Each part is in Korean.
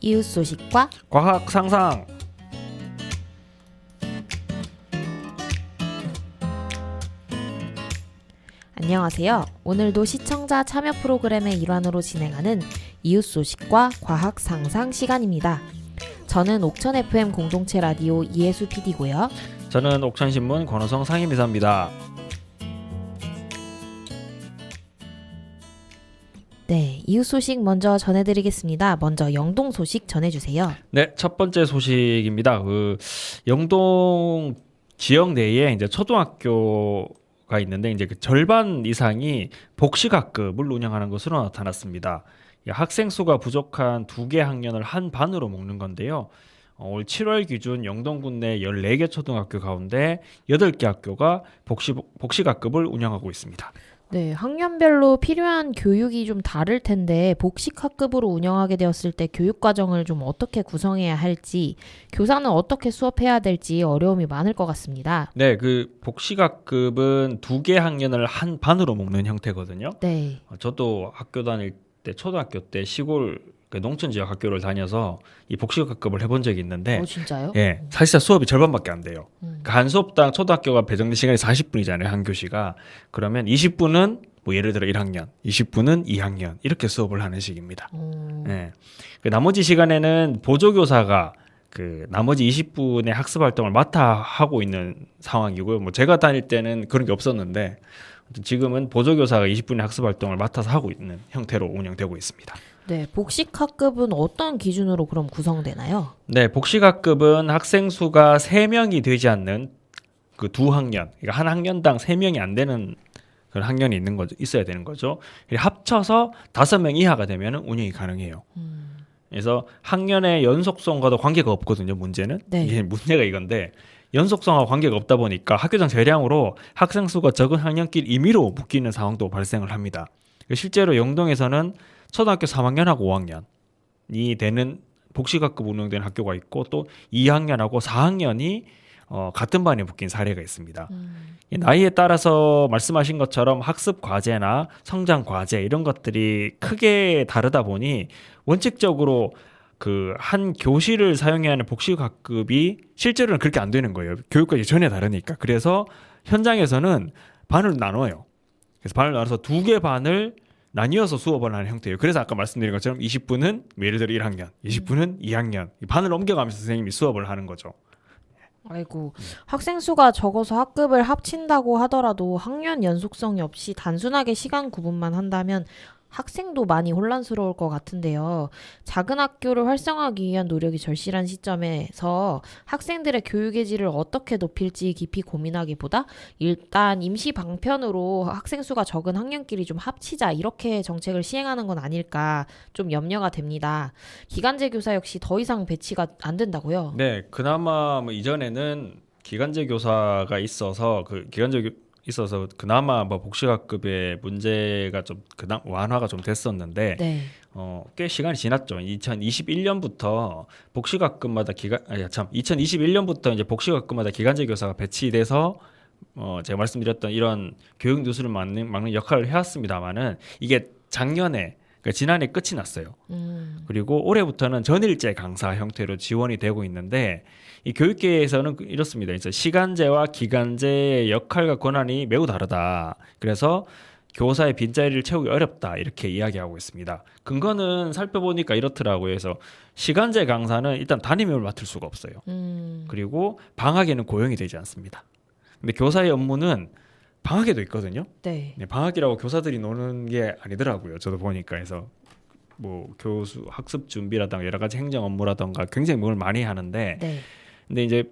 이웃 소식과 과학 상상. 안녕하세요. 오늘도 시청자 참여 프로그램의 일환으로 진행하는 이웃 소식과 과학 상상 시간입니다. 저는 옥천 FM 공동체 라디오 이혜수 PD고요. 저는 옥천신문 권호성 상임이사입니다. 네, 이웃 소식 먼저 전해드리겠습니다. 먼저 영동 소식 전해주세요. 네, 첫 번째 소식입니다. 영동 지역 내에 이제 초등학교가 있는데 이제 그 절반 이상이 복식학급을 운영하는 것으로 나타났습니다. 학생 수가 부족한 2개 학년을 한 반으로 묶는 건데요. 올 7월 기준 영동군 내 14개 초등학교 가운데 8개 학교가 복식학급을 운영하고 있습니다. 네, 학년별로 필요한 교육이 좀 다를 텐데 복식학급으로 운영하게 되었을 때 교육 과정을 좀 어떻게 구성해야 할지, 교사는 어떻게 수업해야 될지 어려움이 많을 것 같습니다. 네, 그 복식학급은 2개 학년을 한 반으로 묶는 형태거든요. 네. 저도 학교 다닐 때 초등학교 때 시골 그 농촌 지역 학교를 다녀서 이 복식학급을 해본 적이 있는데, 진짜요? 예, 사실상 수업이 절반밖에 안 돼요. 그러니까 한 수업당 초등학교가 배정된 시간이 40분이잖아요, 한 교시가. 그러면 20분은 뭐 예를 들어 1학년, 20분은 2학년 이렇게 수업을 하는 식입니다. 예. 그 나머지 시간에는 보조교사가 그 나머지 20분의 학습 활동을 맡아 하고 있는 상황이고요. 뭐 제가 다닐 때는 그런 게 없었는데 지금은 보조교사가 20분의 학습 활동을 맡아서 하고 있는 형태로 운영되고 있습니다. 네, 복식학급은 어떤 기준으로 그럼 구성되나요? 네, 복식학급은 학생 수가 3명이 되지 않는 그 2학년, 그러니까 한 학년당 3명이 안 되는 그런 학년이 있는 거죠, 있어야 되는 거죠. 합쳐서 5명 이하가 되면 운영이 가능해요. 그래서 학년의 연속성과도 관계가 없거든요, 문제는. 네. 이게 문제가 이건데 연속성과 관계가 없다 보니까 학교장 재량으로 학생 수가 적은 학년끼리 임의로 묶이는 상황도 발생을 합니다. 실제로 영동에서는 초등학교 3학년하고 5학년이 되는 복식학급 운영되는 학교가 있고 또 2학년하고 4학년이 같은 반에 묶인 사례가 있습니다. 나이에 따라서 말씀하신 것처럼 학습 과제나 성장 과제 이런 것들이 크게 다르다 보니 원칙적으로 그 한 교실을 사용해야 하는 복식학급이 실제로는 그렇게 안 되는 거예요. 교육과정이 전혀 다르니까. 그래서 현장에서는 반을 나눠요. 그래서 반을 나눠서 2개 반을 나뉘어서 수업을 하는 형태예요. 그래서 아까 말씀드린 것처럼 20분은 예를 들어 1학년, 20분은 2학년 반을 옮겨가면서 선생님이 수업을 하는 거죠. 아이고, 학생 수가 적어서 학급을 합친다고 하더라도 학년 연속성이 없이 단순하게 시간 구분만 한다면 학생도 많이 혼란스러울 것 같은데요. 작은 학교를 활성화하기 위한 노력이 절실한 시점에서 학생들의 교육의 질을 어떻게 높일지 깊이 고민하기보다 일단 임시 방편으로 학생 수가 적은 학년끼리 좀 합치자 이렇게 정책을 시행하는 건 아닐까 좀 염려가 됩니다. 기간제 교사 역시 더 이상 배치가 안 된다고요? 네, 그나마 뭐 이전에는 기간제 교사가 있어서 그나마 뭐 복식학급의 문제가 좀 완화가 좀 됐었는데 네. 꽤 시간이 지났죠. 2021년부터 복식학급마다 2021년부터 이제 복식학급마다 기간제 교사가 배치돼서 제가 말씀드렸던 이런 교육 누수를 막는 역할을 해왔습니다만은 이게 작년에 그러니까 지난해 끝이 났어요. 그리고 올해부터는 전일제 강사 형태로 지원이 되고 있는데 이 교육계에서는 이렇습니다. 이제 시간제와 기간제의 역할과 권한이 매우 다르다. 그래서 교사의 빈자리를 채우기 어렵다. 이렇게 이야기하고 있습니다. 근거는 살펴보니까 이렇더라고요. 그래서 시간제 강사는 일단 담임을 맡을 수가 없어요. 그리고 방학에는 고용이 되지 않습니다. 근데 교사의 업무는 방학에도 있거든요. 네. 방학이라고 교사들이 노는 게 아니더라고요. 저도 보니까. 해서 뭐 교수 학습 준비라든가 여러 가지 행정 업무라든가 굉장히 뭘 많이 하는데 네. 근데 이제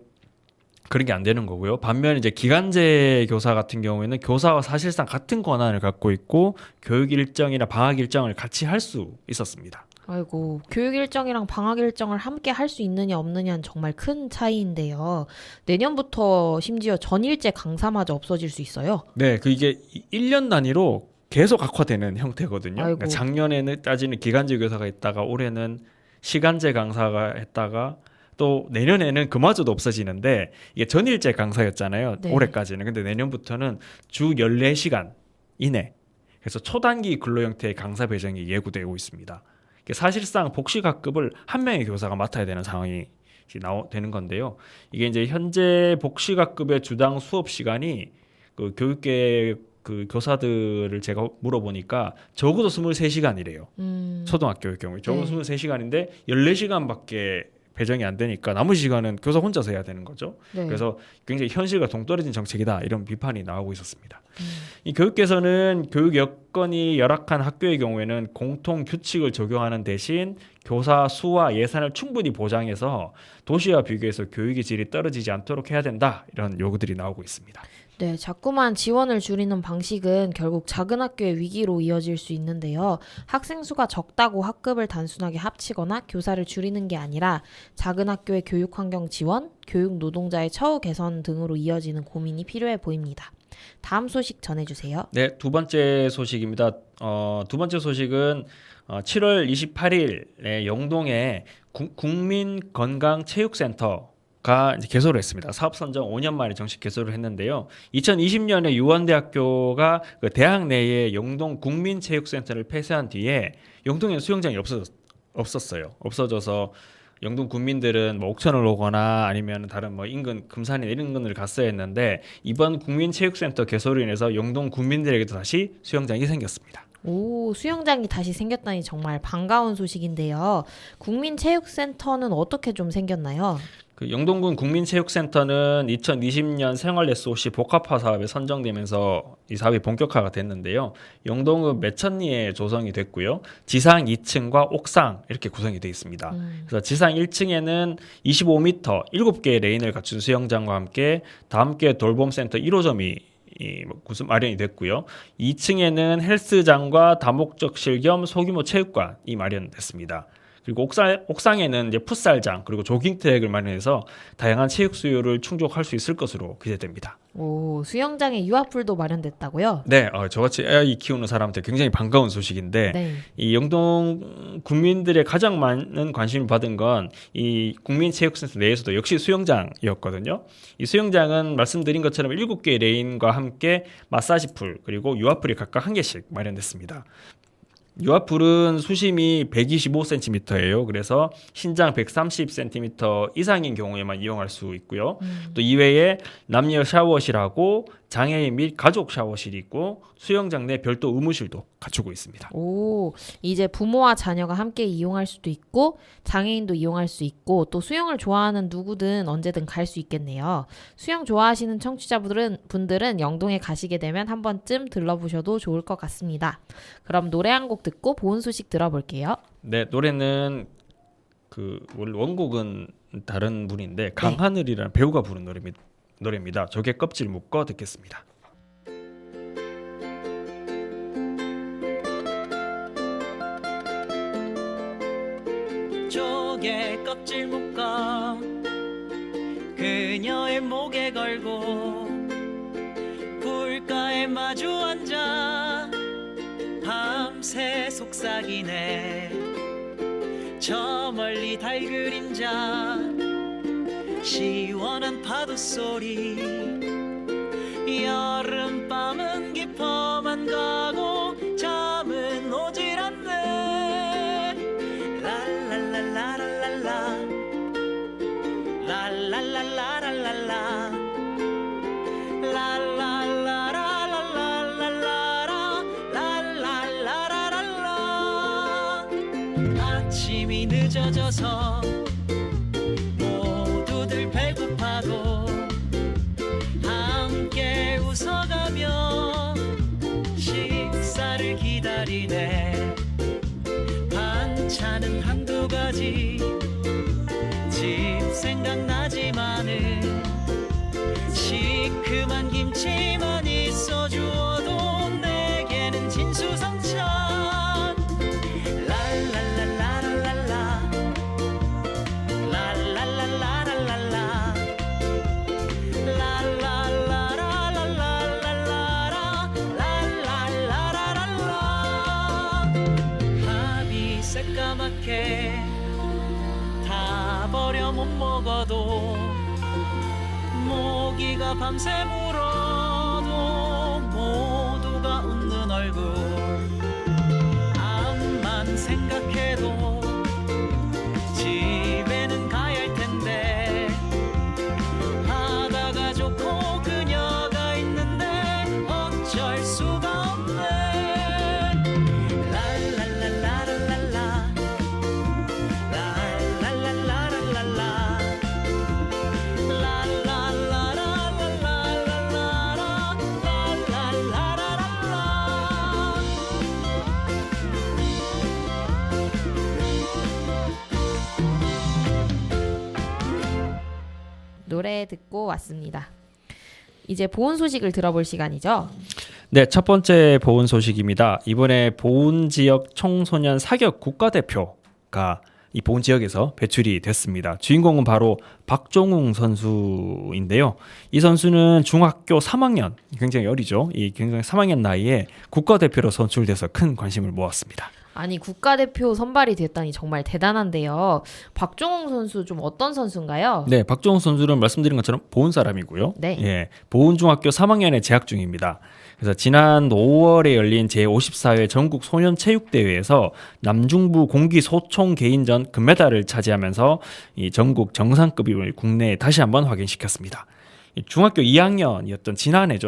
그런 게 안 되는 거고요. 반면 이제 기간제 교사 같은 경우에는 교사와 사실상 같은 권한을 갖고 있고 교육 일정이나 방학 일정을 같이 할 수 있었습니다. 아이고, 교육 일정이랑 방학 일정을 함께 할 수 있느냐 없느냐는 정말 큰 차이인데요. 내년부터 심지어 전일제 강사마저 없어질 수 있어요. 네, 이게 1년 단위로 계속 악화되는 형태거든요. 그러니까 작년에는 따지는 기간제 교사가 있다가 올해는 시간제 강사가 했다가 또 내년에는 그마저도 없어지는데 이게 전일제 강사였잖아요. 네. 올해까지는. 근데 내년부터는 주 14시간 이내. 그래서 초단기 근로 형태의 강사 배정이 예고되고 있습니다. 사실상 복식학급을 한 명의 교사가 맡아야 되는 상황이 되는 건데요. 이게 이제 현재 복식학급의 주당 수업 시간이 그 교육계 그 교사들을 제가 물어보니까 적어도 23시간이래요. 초등학교의 경우에 적어도 네. 23시간인데 14시간밖에 배정이 안 되니까 나머지 시간은 교사 혼자서 해야 되는 거죠. 네. 그래서 굉장히 현실과 동떨어진 정책이다 이런 비판이 나오고 있었습니다. 이 교육계에서는 교육 여건이 열악한 학교의 경우에는 공통 규칙을 적용하는 대신 교사 수와 예산을 충분히 보장해서 도시와 비교해서 교육의 질이 떨어지지 않도록 해야 된다 이런 요구들이 나오고 있습니다. 네, 자꾸만 지원을 줄이는 방식은 결국 작은 학교의 위기로 이어질 수 있는데요. 학생 수가 적다고 학급을 단순하게 합치거나 교사를 줄이는 게 아니라 작은 학교의 교육 환경 지원, 교육 노동자의 처우 개선 등으로 이어지는 고민이 필요해 보입니다. 다음 소식 전해주세요. 네, 두 번째 소식입니다. 두 번째 소식은 7월 28일에 영동에 국민건강체육센터가 이제 개소를 했습니다. 사업 선정 5년 만에 정식 개소를 했는데요. 2020년에 유원대학교가 그 대학 내에 영동 국민체육센터를 폐쇄한 뒤에 영동에 수영장이 없었어요. 없어져서 영동 군민들은 뭐 옥천을 오거나 아니면 다른 뭐 인근 금산이나 이런 곳을 갔어야 했는데 이번 국민체육센터 개소로 인해서 영동 군민들에게도 다시 수영장이 생겼습니다. 오, 수영장이 다시 생겼다니 정말 반가운 소식인데요. 국민체육센터는 어떻게 좀 생겼나요? 그 영동군 국민체육센터는 2020년 생활 SOC 복합화 사업에 선정되면서 이 사업이 본격화가 됐는데요. 영동은 매천리에 조성이 됐고요. 지상 2층과 옥상 이렇게 구성이 되어 있습니다. 그래서 지상 1층에는 25m 7개의 레인을 갖춘 수영장과 함께 다함께 돌봄센터 1호점이 마련이 됐고요. 2층에는 헬스장과 다목적실 겸 소규모 체육관이 마련됐습니다. 그리고 옥상에는 이제 풋살장 그리고 조깅 트랙을 마련해서 다양한 체육 수요를 충족할 수 있을 것으로 기대됩니다. 오, 수영장에 유아풀도 마련됐다고요? 네, 저같이 아이 키우는 사람한테 굉장히 반가운 소식인데 네. 이 영동 국민들의 가장 많은 관심을 받은 건 이 국민체육센터 내에서도 역시 수영장이었거든요. 이 수영장은 말씀드린 것처럼 7개의 레인과 함께 마사지풀 그리고 유아풀이 각각 한 개씩 마련됐습니다. 유아풀은 수심이 125cm예요. 그래서 신장 130cm 이상인 경우에만 이용할 수 있고요. 또 이외에 남녀 샤워실하고 장애인 및 가족 샤워실이 있고 수영장 내 별도 의무실도 갖추고 있습니다. 오, 이제 부모와 자녀가 함께 이용할 수도 있고 장애인도 이용할 수 있고 또 수영을 좋아하는 누구든 언제든 갈 수 있겠네요. 수영 좋아하시는 청취자분들은 영동에 가시게 되면 한 번쯤 들러보셔도 좋을 것 같습니다. 그럼 노래 한 곡 듣고 보은 소식 들어볼게요. 네, 노래는 원곡은 다른 분인데 강하늘이라는 배우가 부른 노래입니다. 조개 껍질 묶어 듣겠습니다. 조개 껍질 묶어 그녀의 목에 걸고 불가에 마주 앉아 밤새 속삭이네. 저 멀리 달 그림자 시원한 파도 소리 여름밤은 깊어만 가고 잠은 오질 않네. 랄랄랄라랄랄라 랄랄랄라랄랄라 랄랄라라랄랄라라 아침이 늦어져서 모두들 배고파도 함께 웃어가며 식사를 기다리네. 반찬은 한두 가지 집 생각나지만은 시큼한 김치만 있어 주어도 내게는 진수성찬. 랄랄랄라랄랄라 랄랄랄라랄랄라 랄랄라라랄랄라라 랄랄라라랄라 밥이 새까맣게 다 버려 못 먹어도 모기가 밤새 물어도 모두가 웃는 얼굴 암만 생각해도 노래 듣고 왔습니다. 이제 보훈 소식을 들어볼 시간이죠. 네, 첫 번째 보훈 소식입니다. 이번에 보훈 지역 청소년 사격 국가대표가 이 보훈 지역에서 배출이 됐습니다. 주인공은 바로 박종웅 선수인데요. 이 선수는 중학교 3학년, 굉장히 어리죠. 이 굉장히 3학년 나이에 국가대표로 선출돼서 큰 관심을 모았습니다. 아니 국가대표 선발이 됐다니 정말 대단한데요. 박종웅 선수 좀 어떤 선수인가요? 네, 박종웅 선수는 말씀드린 것처럼 보훈 사람이고요. 네. 예, 보훈 중학교 3학년에 재학 중입니다. 그래서 지난 5월에 열린 제54회 전국 소년체육대회에서 남중부 공기소총 개인전 금메달을 차지하면서 이 전국 정상급임을 국내에 다시 한번 확인시켰습니다. 중학교 2학년이었던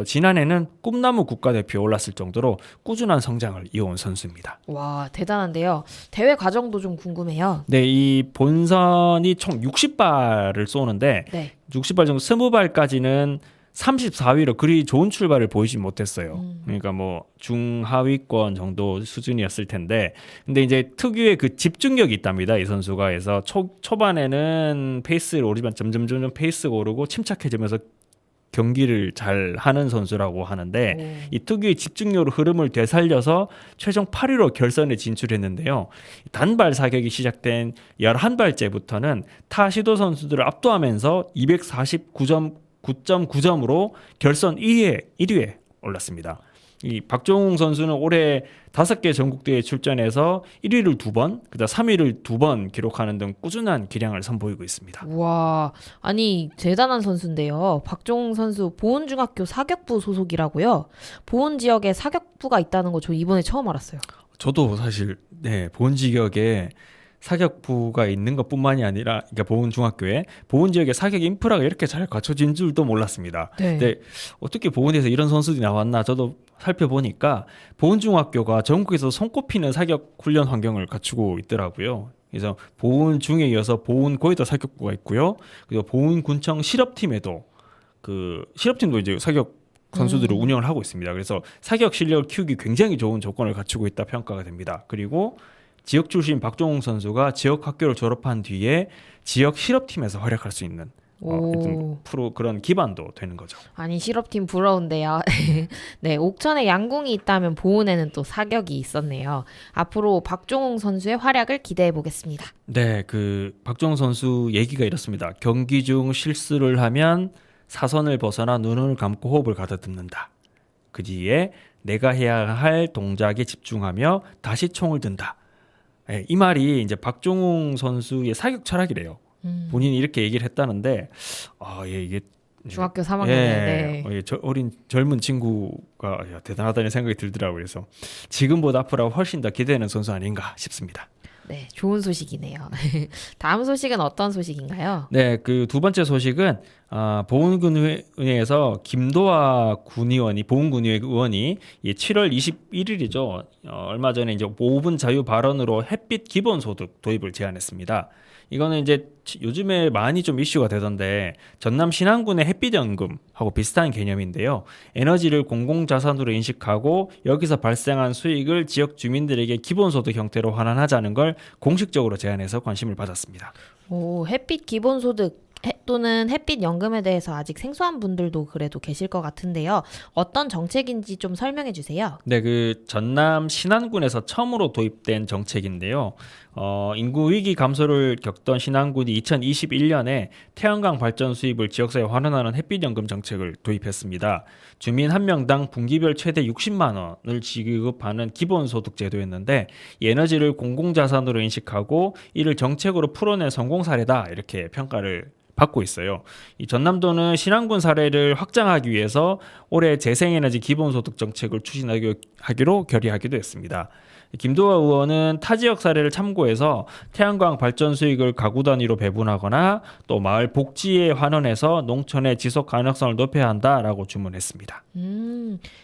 지난해는 꿈나무 국가대표에 올랐을 정도로 꾸준한 성장을 이어온 선수입니다. 와 대단한데요. 대회 과정도 좀 궁금해요. 네, 이 본선이 총 60발을 쏘는데 네. 60발 정도 20발까지는 34위로 그리 좋은 출발을 보이지 못했어요. 그러니까 뭐 중하위권 정도 수준이었을 텐데, 근데 이제 특유의 그 집중력이 있답니다. 이 선수가. 해서 초반에는 페이스를 오르지만 점점 페이스가 오르고 침착해지면서 경기를 잘 하는 선수라고 하는데, 이 특유의 집중력으로 흐름을 되살려서 최종 8위로 결선에 진출했는데요. 단발 사격이 시작된 11발째부터는 타 시도 선수들을 압도하면서 249.9점으로 결선 1위에 올랐습니다. 이 박종웅 선수는 올해 5개 전국대회에 출전해서 1위를 2번, 그다음 3위를 2번 기록하는 등 꾸준한 기량을 선보이고 있습니다. 와, 아니 대단한 선수인데요. 박종웅 선수 보훈중학교 사격부 소속이라고요. 보훈 지역에 사격부가 있다는 거 저 이번에 처음 알았어요. 저도 사실 보훈 지역에 사격부가 있는 것뿐만이 아니라, 그러니까 보훈 중학교에 보훈 지역에 사격 인프라가 이렇게 잘 갖춰진 줄도 몰랐습니다. 네. 근데 어떻게 보훈에서 이런 선수들이 나왔나 저도 살펴보니까 보훈 중학교가 전국에서 손꼽히는 사격 훈련 환경을 갖추고 있더라고요. 그래서 보훈 중에 이어서 보훈 고에도 사격부가 있고요. 그리고 보훈 군청 실업팀에도 실업팀도 이제 사격 선수들을 운영을 하고 있습니다. 그래서 사격 실력을 키우기 굉장히 좋은 조건을 갖추고 있다 평가가 됩니다. 그리고 지역 출신 박종웅 선수가 지역 학교를 졸업한 뒤에 지역 실업팀에서 활약할 수 있는 프로 그런 기반도 되는 거죠. 아니 실업팀 부러운데요. 네, 옥천에 양궁이 있다면 보훈에는 또 사격이 있었네요. 앞으로 박종웅 선수의 활약을 기대해 보겠습니다. 네, 그 박종웅 선수 얘기가 이렇습니다. 경기 중 실수를 하면 사선을 벗어나 눈을 감고 호흡을 가다듬는다. 그 뒤에 내가 해야 할 동작에 집중하며 다시 총을 든다. 네, 이 말이 이제 박종웅 선수의 사격 철학이래요. 본인이 이렇게 얘기를 했다는데, 이게 중학교 3학년에 어린 젊은 친구가 대단하다는 생각이 들더라고요. 그래서 지금보다 앞으로 훨씬 더 기대되는 선수 아닌가 싶습니다. 네, 좋은 소식이네요. 다음 소식은 어떤 소식인가요? 네, 그 두 번째 소식은 보훈군의회에서 김도하 보훈군의회 의원이 7월 21일이죠. 얼마 전에 이제 5분 자유 발언으로 햇빛 기본소득 도입을 제안했습니다. 이거는 이제 요즘에 많이 좀 이슈가 되던데 전남 신안군의 햇빛연금하고 비슷한 개념인데요. 에너지를 공공자산으로 인식하고 여기서 발생한 수익을 지역 주민들에게 기본소득 형태로 환원하자는 걸 공식적으로 제안해서 관심을 받았습니다. 햇빛 기본소득 또는 햇빛 연금에 대해서 아직 생소한 분들도 그래도 계실 것 같은데요. 어떤 정책인지 좀 설명해 주세요. 네, 그 전남 신안군에서 처음으로 도입된 정책인데요. 인구 위기 감소를 겪던 신안군이 2021년에 태양광 발전 수입을 지역사회에 환원하는 햇빛연금 정책을 도입했습니다. 주민 한 명당 분기별 최대 60만 원을 지급하는 기본소득 제도였는데 이 에너지를 공공자산으로 인식하고 이를 정책으로 풀어낸 성공 사례다 이렇게 평가를 받고 있어요. 이 전남도는 신안군 사례를 확장하기 위해서 올해 재생에너지 기본소득 정책을 추진하기로 결의하기도 했습니다. 김도하 의원은 타 지역 사례를 참고해서 태양광 발전 수익을 가구 단위로 배분하거나 또 마을 복지에 환원해서 농촌의 지속 가능성을 높여야 한다라고 주문했습니다.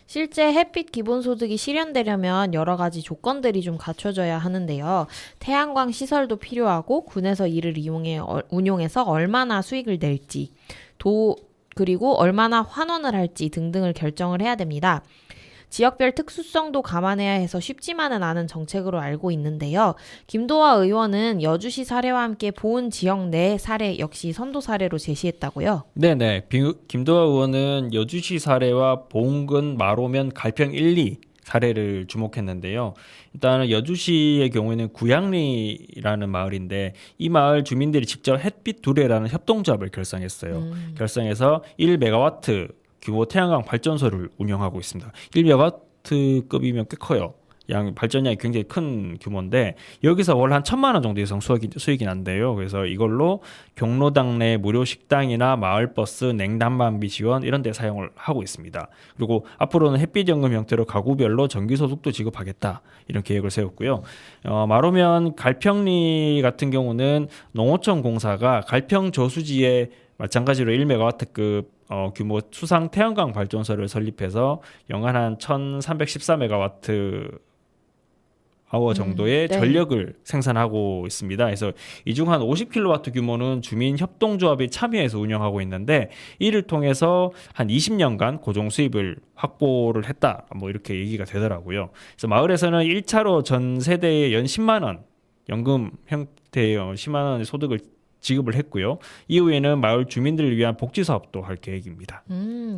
실제 햇빛 기본소득이 실현되려면 여러 가지 조건들이 좀 갖춰져야 하는데요. 태양광 시설도 필요하고 군에서 이를 운용해서 얼마나 수익을 낼지 그리고 얼마나 환원을 할지 등등을 결정을 해야 됩니다. 지역별 특수성도 감안해야 해서 쉽지만은 않은 정책으로 알고 있는데요. 김도화 의원은 여주시 사례와 함께 보은 지역 내 사례 역시 선도 사례로 제시했다고요. 네네. 김도화 의원은 여주시 사례와 보은군, 마로면, 갈평 1, 2 사례를 주목했는데요. 일단은 여주시의 경우에는 구양리라는 마을인데 이 마을 주민들이 직접 햇빛 두레라는 협동조합을 결성했어요. 결성해서 1메가와트 규모 태양광 발전소를 운영하고 있습니다. 1메가와트급이면 꽤 커요. 발전량이 굉장히 큰 규모인데 여기서 월 한 1,000만 원 정도 이상 수익이 난대요. 그래서 이걸로 경로당 내 무료 식당이나 마을버스, 냉난방비 지원 이런 데 사용을 하고 있습니다. 그리고 앞으로는 햇빛연금 형태로 가구별로 전기소득도 지급하겠다 이런 계획을 세웠고요. 마로면 갈평리 같은 경우는 농어촌 공사가 갈평 저수지에 마찬가지로 1메가와트급 규모 수상 태양광 발전소를 설립해서 연간 한 1,314메가와트 아워 정도의 네. 전력을 생산하고 있습니다. 그래서 이 중 한 50kW 규모는 주민 협동조합이 참여해서 운영하고 있는데 이를 통해서 한 20년간 고정 수입을 확보를 했다. 뭐 이렇게 얘기가 되더라고요. 그래서 마을에서는 1차로 전 세대에 연 10만 원 연금 형태의 10만 원의 소득을 지급을 했고요. 이후에는 마을 주민들을 위한 복지 사업도 할 계획입니다.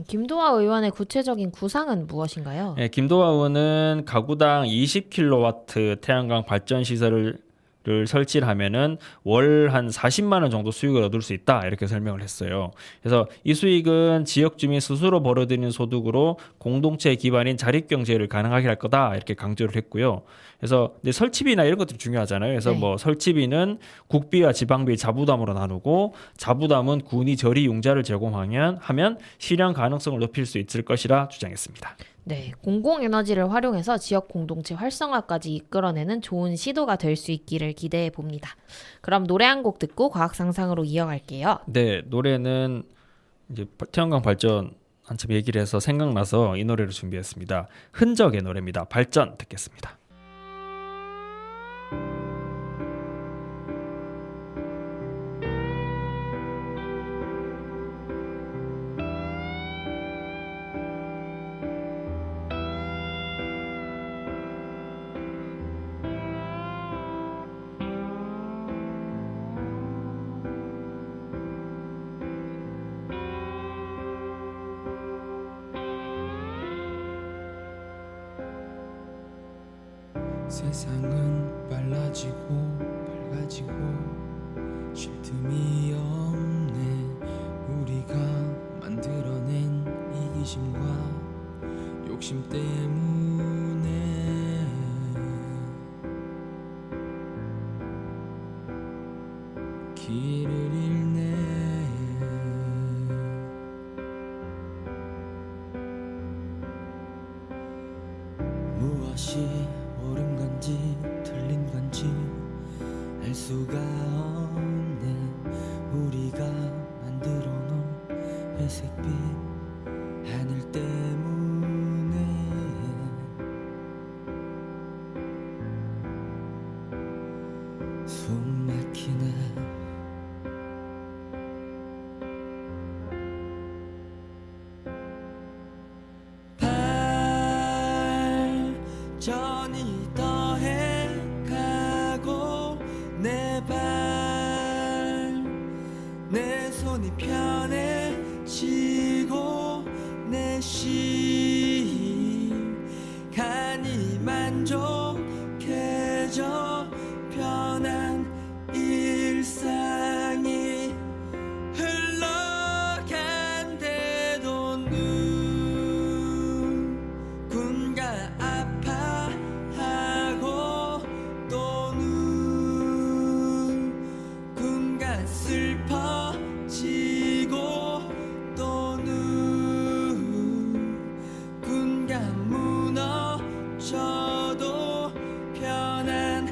김도화 의원의 구체적인 구상은 무엇인가요? 네, 김도화 의원은 가구당 20kW 태양광 발전 시설을 설치를 하면은 월 한 40만 원 정도 수익을 얻을 수 있다 이렇게 설명을 했어요. 그래서 이 수익은 지역 주민 스스로 벌어들이는 소득으로 공동체 기반인 자립경제를 가능하게 할 거다 이렇게 강조를 했고요. 그래서 이제 설치비나 이런 것들이 중요하잖아요. 그래서 네. 뭐 설치비는 국비와 지방비 자부담으로 나누고 자부담은 군이 저리 융자를 제공하면 실현 가능성을 높일 수 있을 것이라 주장했습니다. 네, 공공에너지를 활용해서 지역 공동체 활성화까지 이끌어내는 좋은 시도가 될 수 있기를 기대해 봅니다. 그럼 노래 한 곡 듣고 과학 상상으로 이어갈게요. 네, 노래는 이제 태양광 발전 한참 얘기를 해서 생각나서 이 노래를 준비했습니다. 흔적의 노래입니다. 발전 듣겠습니다. 세상은 빨라지고 밝아지고 쉴 틈이 없네. 우리가 만들어낸 이기심과 욕심 때문에 길을 잃네. 무엇이 옳은 건지 틀린 건지 알 수가 없네. 우리가 만들어 놓은 회색빛 하늘 때문에 숨 막히네. 발전이 더해가고 내 손이 편해지고 내 시간이 만족해져 편한 일상이 흘러간대도 누군가 아파하고 또 누군가 슬퍼지고 또 누군가 무너져도 편한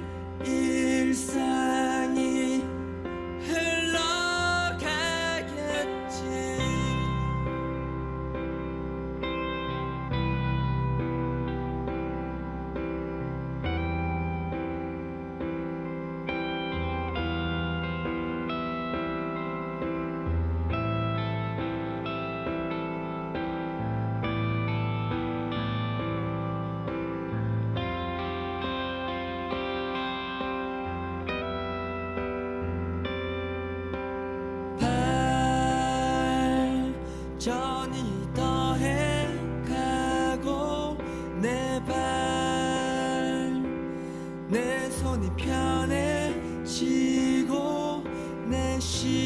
천천히 더해가고 내 손이 편해지고 내 시간이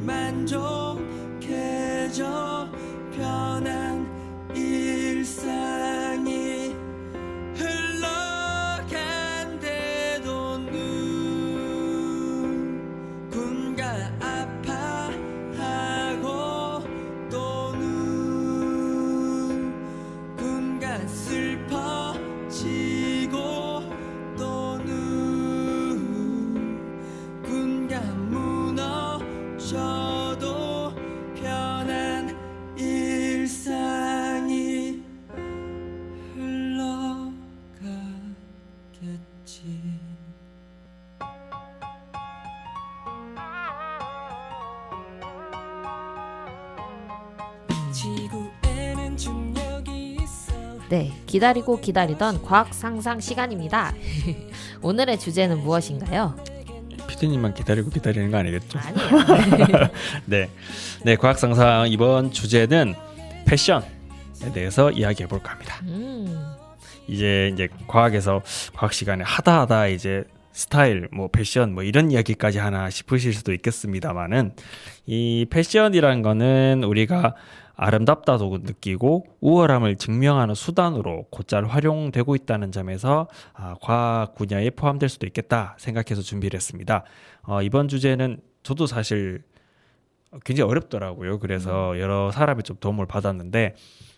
만족해져 편한 일상이 흘러간대도 누군가 아파하고 또 누군가 슬퍼지고 또 누군가 무너져도 편한 일상이 흘러가겠지. 지구에는 중력이 있어. 네, 기다리고 기다리던 과학 상상 시간입니다. 오늘의 주제는 무엇인가요? 피디님만 기다리고 기다리는 거 아니겠죠? 아니에요. 네, 네 과학상상 이번 주제는 패션에 대해서 이야기해 볼까 합니다. 이제 과학에서 과학 시간에 하다 이제 스타일, 뭐 패션, 뭐 이런 이야기까지 하나 싶으실 수도 있겠습니다만은 이 패션이라는 거는 우리가 아름답다도 느끼고 우월함을 증명하는 수단으로 곧잘 활용되고 있다는 점에서 과학 분야에 포함될 수도 있겠다 생각해서 준비를 했습니다. 이번 주제는 저도 사실 굉장히 어렵더라고요. 그래서 여러 사람의 좀 도움을 받았는데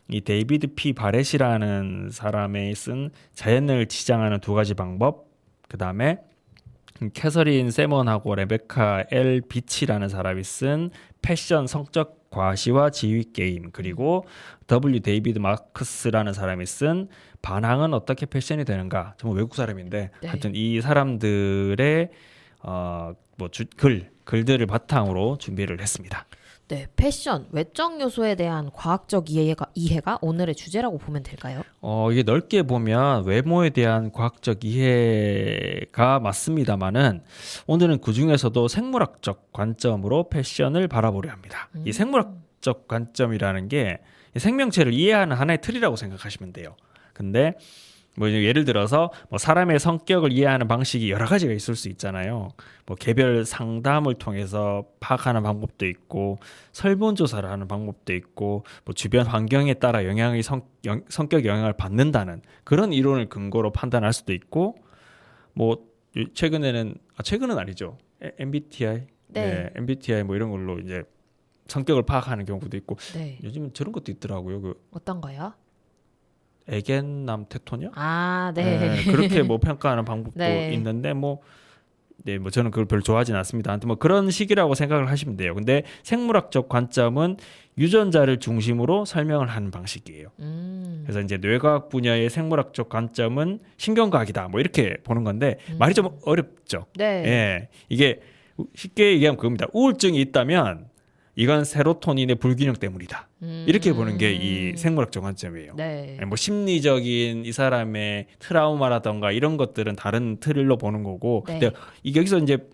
이 데이비드 P 바렛이라는 사람이 쓴 자연을 지향하는 두 가지 방법, 그 다음에 캐서린 세먼하고 레베카 L 비치라는 사람이 쓴 패션 성적 과시와 지위 게임, 그리고 W 데이비드 마크스라는 사람이 쓴 반항은 어떻게 패션이 되는가, 정말 외국 사람인데 네. 하여튼 이 사람들의 글들을 바탕으로 준비를 했습니다. 네, 패션, 외적 요소에 대한 과학적 이해가 오늘의 주제라고 보면 될까요? 이게 넓게 보면 외모에 대한 과학적 이해가 맞습니다만은 오늘은 그 중에서도 생물학적 관점으로 패션을 바라보려 합니다. 이 생물학적 관점이라는 게 생명체를 이해하는 하나의 틀이라고 생각하시면 돼요. 근데 뭐 예를 들어서 뭐 사람의 성격을 이해하는 방식이 여러 가지가 있을 수 있잖아요. 뭐 개별 상담을 통해서 파악하는 방법도 있고, 설문조사를 하는 방법도 있고, 뭐 주변 환경에 따라 성격 영향을 받는다는 그런 이론을 근거로 판단할 수도 있고, 뭐 최근은 아니죠. MBTI, 네. MBTI 뭐 이런 걸로 이제 성격을 파악하는 경우도 있고, 네. 요즘은 저런 것도 있더라고요. 어떤 거요? 애견남 테토녀? 아, 네. 네, 그렇게 뭐 평가하는 방법도 네. 있는데 뭐 저는 그걸 별로 좋아하진 않습니다. 아무튼 뭐 그런 식이라고 생각을 하시면 돼요. 근데 생물학적 관점은 유전자를 중심으로 설명을 하는 방식이에요. 그래서 이제 뇌과학 분야의 생물학적 관점은 신경과학이다. 뭐 이렇게 보는 건데 말이 좀 어렵죠. 네. 예, 이게 쉽게 얘기하면 그겁니다. 우울증이 있다면 이건 세로토닌의 불균형 때문이다. 이렇게 보는 게 이 생물학적 관점이에요. 네. 뭐 심리적인 이 사람의 트라우마라던가 이런 것들은 다른 틀로 보는 거고, 네. 근데 이게 여기서 이제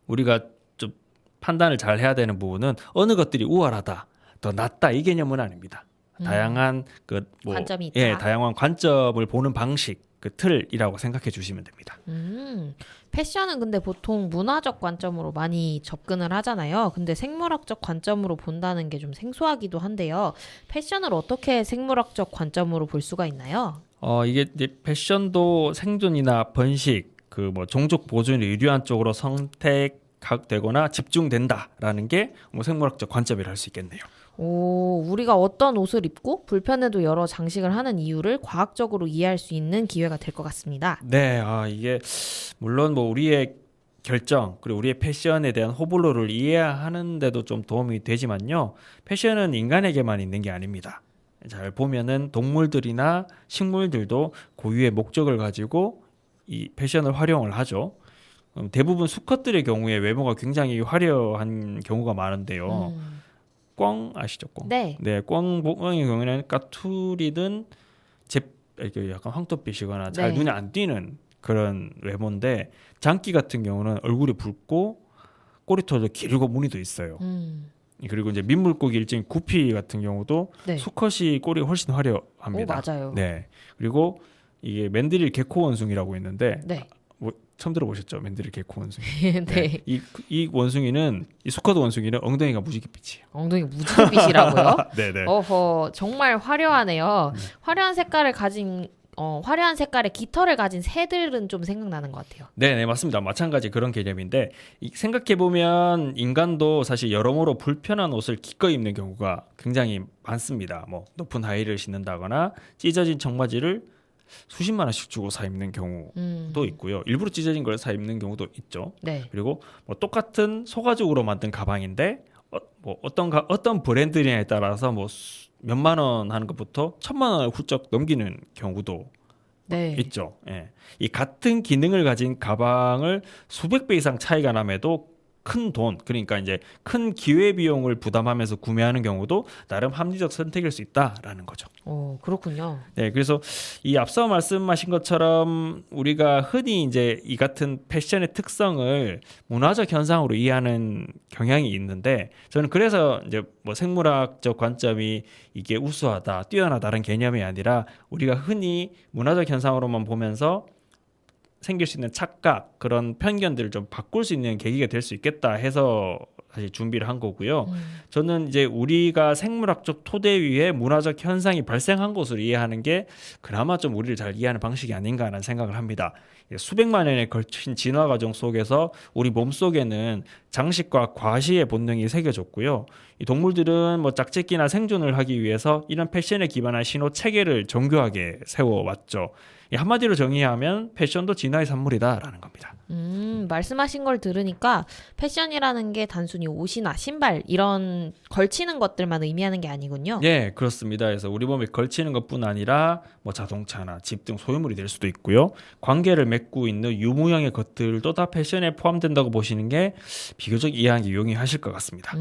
우리가 좀 판단을 잘 해야 되는 부분은 어느 것들이 우월하다, 더 낫다 이 개념은 아닙니다. 다양한 관점이 있다. 예, 다양한 관점을 보는 방식, 그 틀이라고 생각해 주시면 됩니다. 패션은 근데 보통 문화적 관점으로 많이 접근을 하잖아요. 근데 생물학적 관점으로 본다는 게 좀 생소하기도 한데요. 패션을 어떻게 생물학적 관점으로 볼 수가 있나요? 이게 이제 패션도 생존이나 번식, 그 뭐 종족 보존이 유리한 쪽으로 선택되거나 집중된다라는 게 뭐 생물학적 관점이라 할 수 있겠네요. 우리가 어떤 옷을 입고 불편해도 여러 장식을 하는 이유를 과학적으로 이해할 수 있는 기회가 될 것 같습니다. 네, 이게 물론 뭐 우리의 결정 그리고 우리의 패션에 대한 호불호를 이해하는데도 좀 도움이 되지만요. 패션은 인간에게만 있는 게 아닙니다. 잘 보면은 동물들이나 식물들도 고유의 목적을 가지고 이 패션을 활용을 하죠. 대부분 수컷들의 경우에 외모가 굉장히 화려한 경우가 많은데요. 꿩 아시죠? 꿩. 네. 네, 꿩의 경우에는 까투리든 이렇게 약간 황토빛이거나 잘 네. 눈에 안 띄는 그런 외모인데, 장기 같은 경우는 얼굴이 붉고 꼬리털도 길고 무늬도 있어요. 그리고 이제 민물고기 일종 구피 같은 경우도 네. 수컷이 꼬리가 훨씬 오, 화려합니다. 맞아요. 네. 그리고 이게 맨드릴 개코 원숭이라고 있는데 네. 뭐 처음 들어보셨죠? 맨드릴 개코 원숭이. 네. 이 원숭이는 이 수컷 원숭이는 엉덩이가 무지갯빛이에요. 엉덩이 무지갯빛이라고요? 네네. 어허, 정말 화려하네요. 화려한 색깔을 가진 화려한 색깔의 깃털을 가진 새들은 좀 생각나는 것 같아요. 네네 맞습니다. 마찬가지 그런 개념인데 생각해 보면 인간도 사실 여러모로 불편한 옷을 기꺼이 입는 경우가 굉장히 많습니다. 뭐 높은 하이힐을 신는다거나 찢어진 청바지를 수십만 원씩 주고 사 입는 경우도 있고요. 일부러 찢어진 걸 사 입는 경우도 있죠. 네. 그리고 뭐 똑같은 소가죽으로 만든 가방인데 뭐 어떤 브랜드냐에 따라서 뭐 몇만 원 하는 것부터 천만 원을 훌쩍 넘기는 경우도 네. 있죠. 예. 이 같은 기능을 가진 가방을 수백 배 이상 차이가 남에도 큰 돈, 그러니까 이제 큰 기회 비용을 부담하면서 구매하는 경우도 나름 합리적 선택일 수 있다라는 거죠. 그렇군요. 네, 그래서 이 앞서 말씀하신 것처럼 우리가 흔히 이제 이 같은 패션의 특성을 문화적 현상으로 이해하는 경향이 있는데 저는 그래서 이제 뭐 생물학적 관점이 이게 우수하다, 뛰어나다는 개념이 아니라 우리가 흔히 문화적 현상으로만 보면서 생길 수 있는 착각, 그런 편견들을 좀 바꿀 수 있는 계기가 될 수 있겠다 해서 사실 준비를 한 거고요. 저는 이제 우리가 생물학적 토대 위에 문화적 현상이 발생한 것으로 이해하는 게 그나마 좀 우리를 잘 이해하는 방식이 아닌가라는 생각을 합니다. 수백만 년에 걸친 진화 과정 속에서 우리 몸속에는 장식과 과시의 본능이 새겨졌고요. 이 동물들은 뭐 짝짓기나 생존을 하기 위해서 이런 패션에 기반한 신호 체계를 정교하게 세워왔죠. 한마디로 정의하면 패션도 진화의 산물이다라는 겁니다. 말씀하신 걸 들으니까 패션이라는 게 단순히 옷이나 신발 이런 걸치는 것들만 의미하는 게 아니군요. 네, 그렇습니다. 그래서 우리 몸에 걸치는 것뿐 아니라 뭐 자동차나 집 등 소유물이 될 수도 있고요. 관계를 맺고 있는 유무형의 것들도 다 패션에 포함된다고 보시는 게 비교적 이해하기 용이하실 것 같습니다.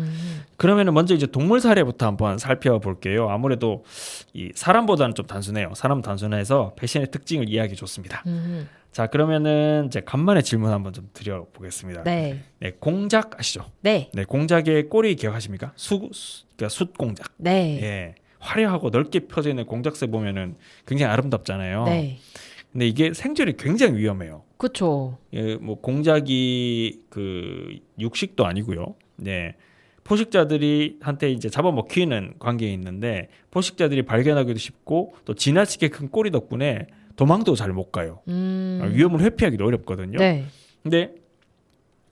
그러면은 먼저 이제 동물 사례부터 한번 살펴볼게요. 아무래도 이 사람보다는 좀 단순해요. 사람은 단순해서 패션의 특징을 이해하기 좋습니다. 자, 그러면은 이제 간만에 질문 한번 좀 드려보겠습니다. 네. 네, 공작 아시죠? 네. 네, 공작의 꼬리 기억하십니까? 그러니까 숫 공작. 네. 예, 화려하고 넓게 펴져 있는 공작새 보면은 굉장히 아름답잖아요. 네. 근데 이게 생존이 굉장히 위험해요. 그렇죠. 예, 뭐 공작이 그 육식도 아니고요. 네. 포식자들이 한테 이제 잡아먹히는 관계에 있는데 포식자들이 발견하기도 쉽고 또 지나치게 큰 꼬리 덕분에 도망도 잘 못 가요. 위험을 회피하기도 어렵거든요. 네. 근데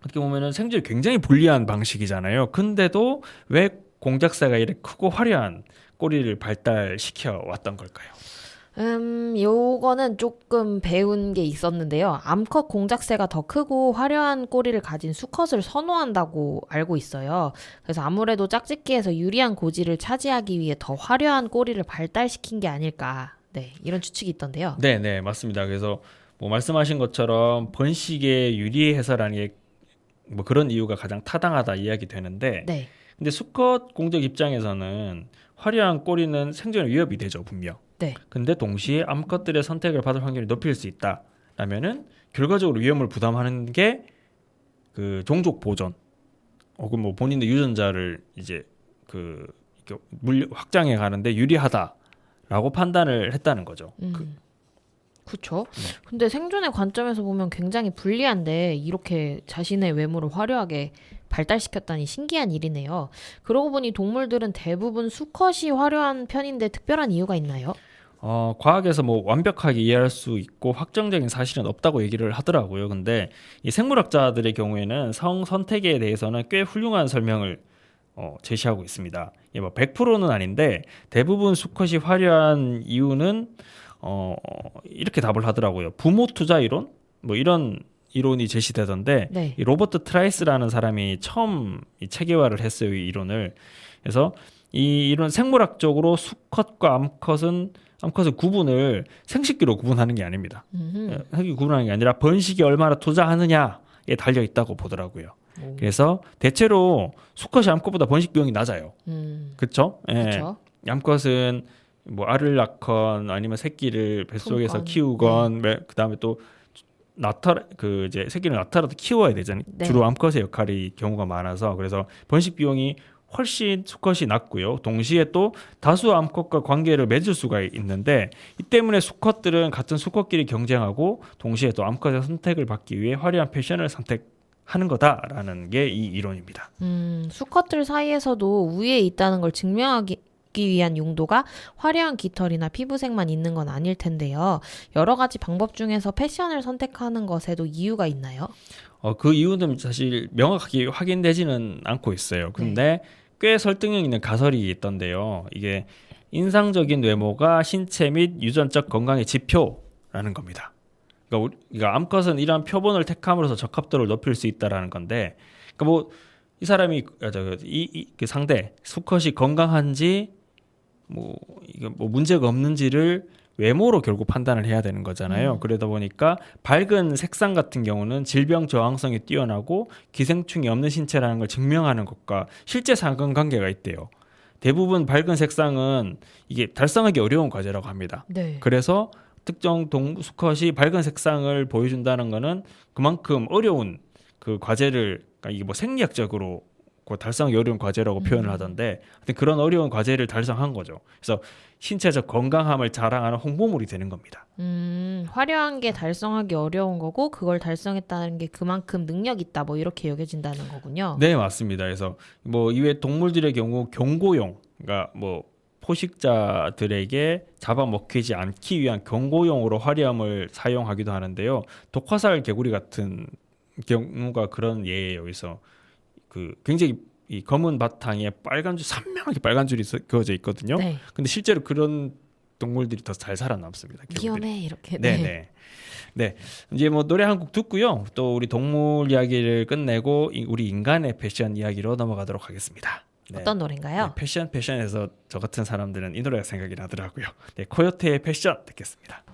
어떻게 보면은 생존이 굉장히 불리한 방식이잖아요. 근데도 왜 공작새가 이렇게 크고 화려한 꼬리를 발달시켜 왔던 걸까요? 요거는 조금 배운 게 있었는데요. 암컷 공작새가 더 크고 화려한 꼬리를 가진 수컷을 선호한다고 알고 있어요. 그래서 아무래도 짝짓기에서 유리한 고지를 차지하기 위해 더 화려한 꼬리를 발달시킨 게 아닐까. 네, 이런 추측이 있던데요. 네, 맞습니다. 그래서 뭐 말씀하신 것처럼 번식에 유리해서라는 게 뭐 그런 이유가 가장 타당하다 이야기 되는데, 네. 근데 수컷 공작 입장에서는 화려한 꼬리는 생존에 위협이 되죠, 분명. 네. 근데 동시에 암컷들의 선택을 받을 확률이 높일 수 있다라면은 결과적으로 위험을 부담하는 게 그 종족 보존 혹은 뭐 본인의 유전자를 이제 그 확장해 가는데 유리하다라고 판단을 했다는 거죠. 그렇죠. 근데 생존의 관점에서 보면 굉장히 불리한데 이렇게 자신의 외모를 화려하게 발달시켰다니 신기한 일이네요. 그러고 보니 동물들은 대부분 수컷이 화려한 편인데 특별한 이유가 있나요? 과학에서 뭐 완벽하게 이해할 수 있고 확정적인 사실은 없다고 얘기를 하더라고요. 근데 이 생물학자들의 경우에는 성 선택에 대해서는 꽤 훌륭한 설명을 제시하고 있습니다. 뭐 100%는 아닌데 대부분 수컷이 화려한 이유는 이렇게 답을 하더라고요. 부모 투자 이론? 뭐 이런 이론이 제시되던데 네. 이 로버트 트라이스라는 사람이 처음 이 체계화를 했어요. 이 이론을. 그래서 이 이론 생물학적으로 수컷과 암컷은 구분을 생식기로 구분하는 게 아닙니다. 생식기 구분하는 게 아니라 번식에 얼마나 투자하느냐에 달려 있다고 보더라고요. 그래서 대체로 수컷이 암컷보다 번식 비용이 낮아요. 그렇죠? 예. 그렇죠. 암컷은 뭐 알을 낳건 아니면 새끼를 뱃속에서 품건. 키우건 그다음에 또 이제 새끼를 낳더라도 키워야 되잖아요. 네. 주로 암컷의 역할이 경우가 많아서 그래서 번식 비용이 훨씬 수컷이 낮고요. 동시에 또 다수 암컷과 관계를 맺을 수가 있는데 이 때문에 수컷들은 같은 수컷끼리 경쟁하고 동시에 또 암컷의 선택을 받기 위해 화려한 패션을 선택하는 거다라는 게 이 이론입니다. 수컷들 사이에서도 우위에 있다는 걸 증명하기 위한 용도가 화려한 깃털이나 피부색만 있는 건 아닐 텐데요. 여러 가지 방법 중에서 패션을 선택하는 것에도 이유가 있나요? 그 이유는 사실 명확하게 확인되지는 않고 있어요. 근데 꽤 설득력 있는 가설이 있던데요. 이게 인상적인 외모가 신체 및 유전적 건강의 지표라는 겁니다. 그러니까 암컷은 이러한 표본을 택함으로써 적합도를 높일 수 있다라는 건데, 그러니까 뭐 이 사람이 그 상대 수컷이 건강한지 이게 문제가 없는지를 외모로 결국 판단을 해야 되는 거잖아요. 그러다 보니까 밝은 색상 같은 경우는 질병 저항성이 뛰어나고 기생충이 없는 신체라는 걸 증명하는 것과 실제 상관관계가 있대요. 대부분 밝은 색상은 이게 달성하기 어려운 과제라고 합니다. 네. 그래서 특정 수컷이 밝은 색상을 보여준다는 거는 그만큼 어려운 그 과제를, 그러니까 이게 뭐 생리학적으로 달성하기 어려운 과제라고 표현을 하던데 그런 어려운 과제를 달성한 거죠. 그래서 신체적 건강함을 자랑하는 홍보물이 되는 겁니다. 화려한 게 달성하기 어려운 거고 그걸 달성했다는 게 그만큼 능력 있다 뭐 이렇게 여겨진다는 거군요. 네, 맞습니다. 그래서 뭐 이외 동물들의 경우 경고용, 그러니까 뭐 포식자들에게 잡아먹히지 않기 위한 경고용으로 화려함을 사용하기도 하는데요. 독화살 개구리 같은 경우가 그런 예예요. 그래서 그 굉장히 이 검은 바탕에 선명하게 빨간 줄이 그어져 있거든요. 네. 근데 실제로 그런 동물들이 더 잘 살아남습니다. 개구리들이. 위험해 이렇게. 네. 이제 뭐 노래 한 곡 듣고요. 또 우리 동물 이야기를 끝내고 우리 인간의 패션 이야기로 넘어가도록 하겠습니다. 네. 어떤 노래인가요? 네, 패션에서 저 같은 사람들은 이 노래가 생각이 나더라고요. 네, 코요테의 패션 듣겠습니다.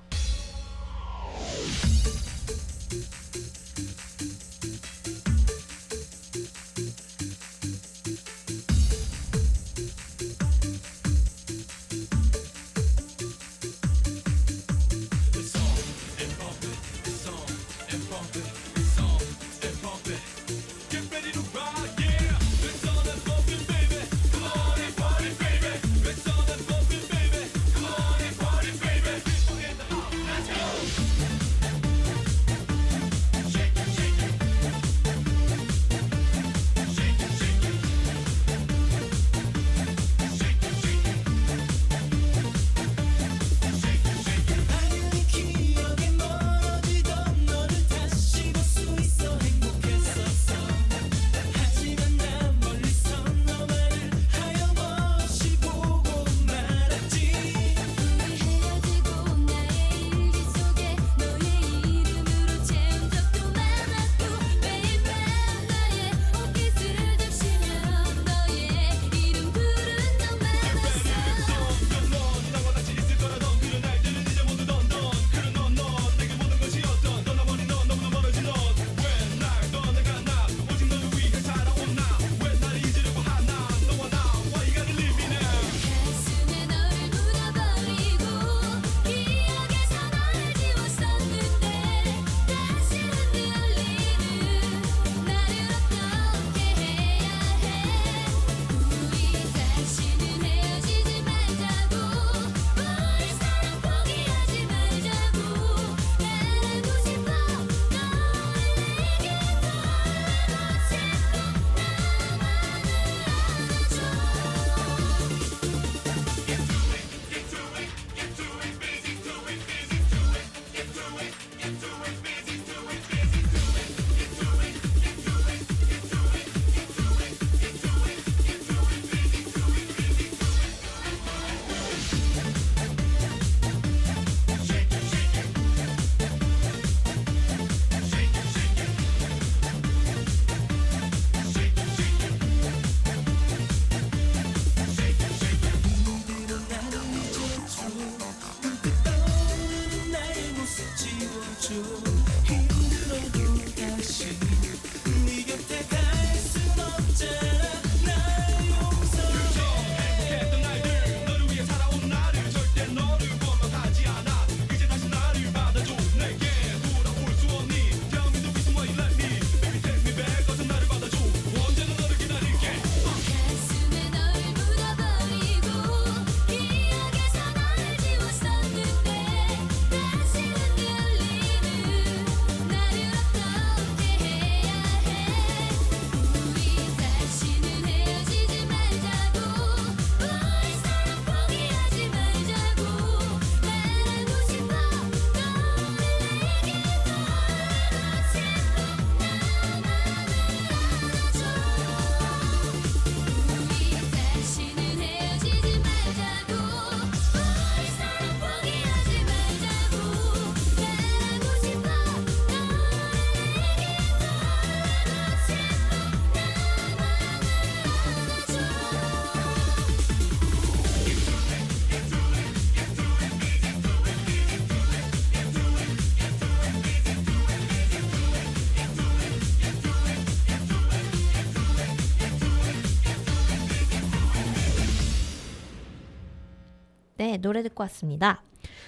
네, 노래 듣고 왔습니다.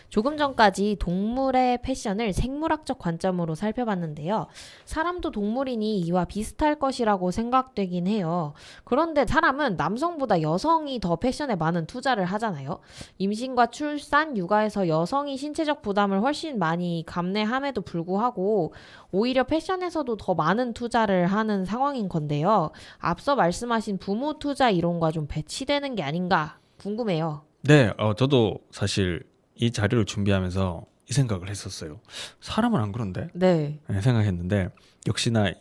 조금 전까지 동물의 패션을 생물학적 관점으로 살펴봤는데요. 사람도 동물이니 이와 비슷할 것이라고 생각되긴 해요. 그런데 사람은 남성보다 여성이 더 패션에 많은 투자를 하잖아요. 임신과 출산, 육아에서 여성이 신체적 부담을 훨씬 많이 감내함에도 불구하고 오히려 패션에서도 더 많은 투자를 하는 상황인 건데요. 앞서 말씀하신 부모 투자 이론과 좀 배치되는 게 아닌가 궁금해요. 네, 저도 사실 이 자료를 준비하면서 이 생각을 했었어요. 사람은 안 그런데? 네. 네, 생각했는데 역시나 이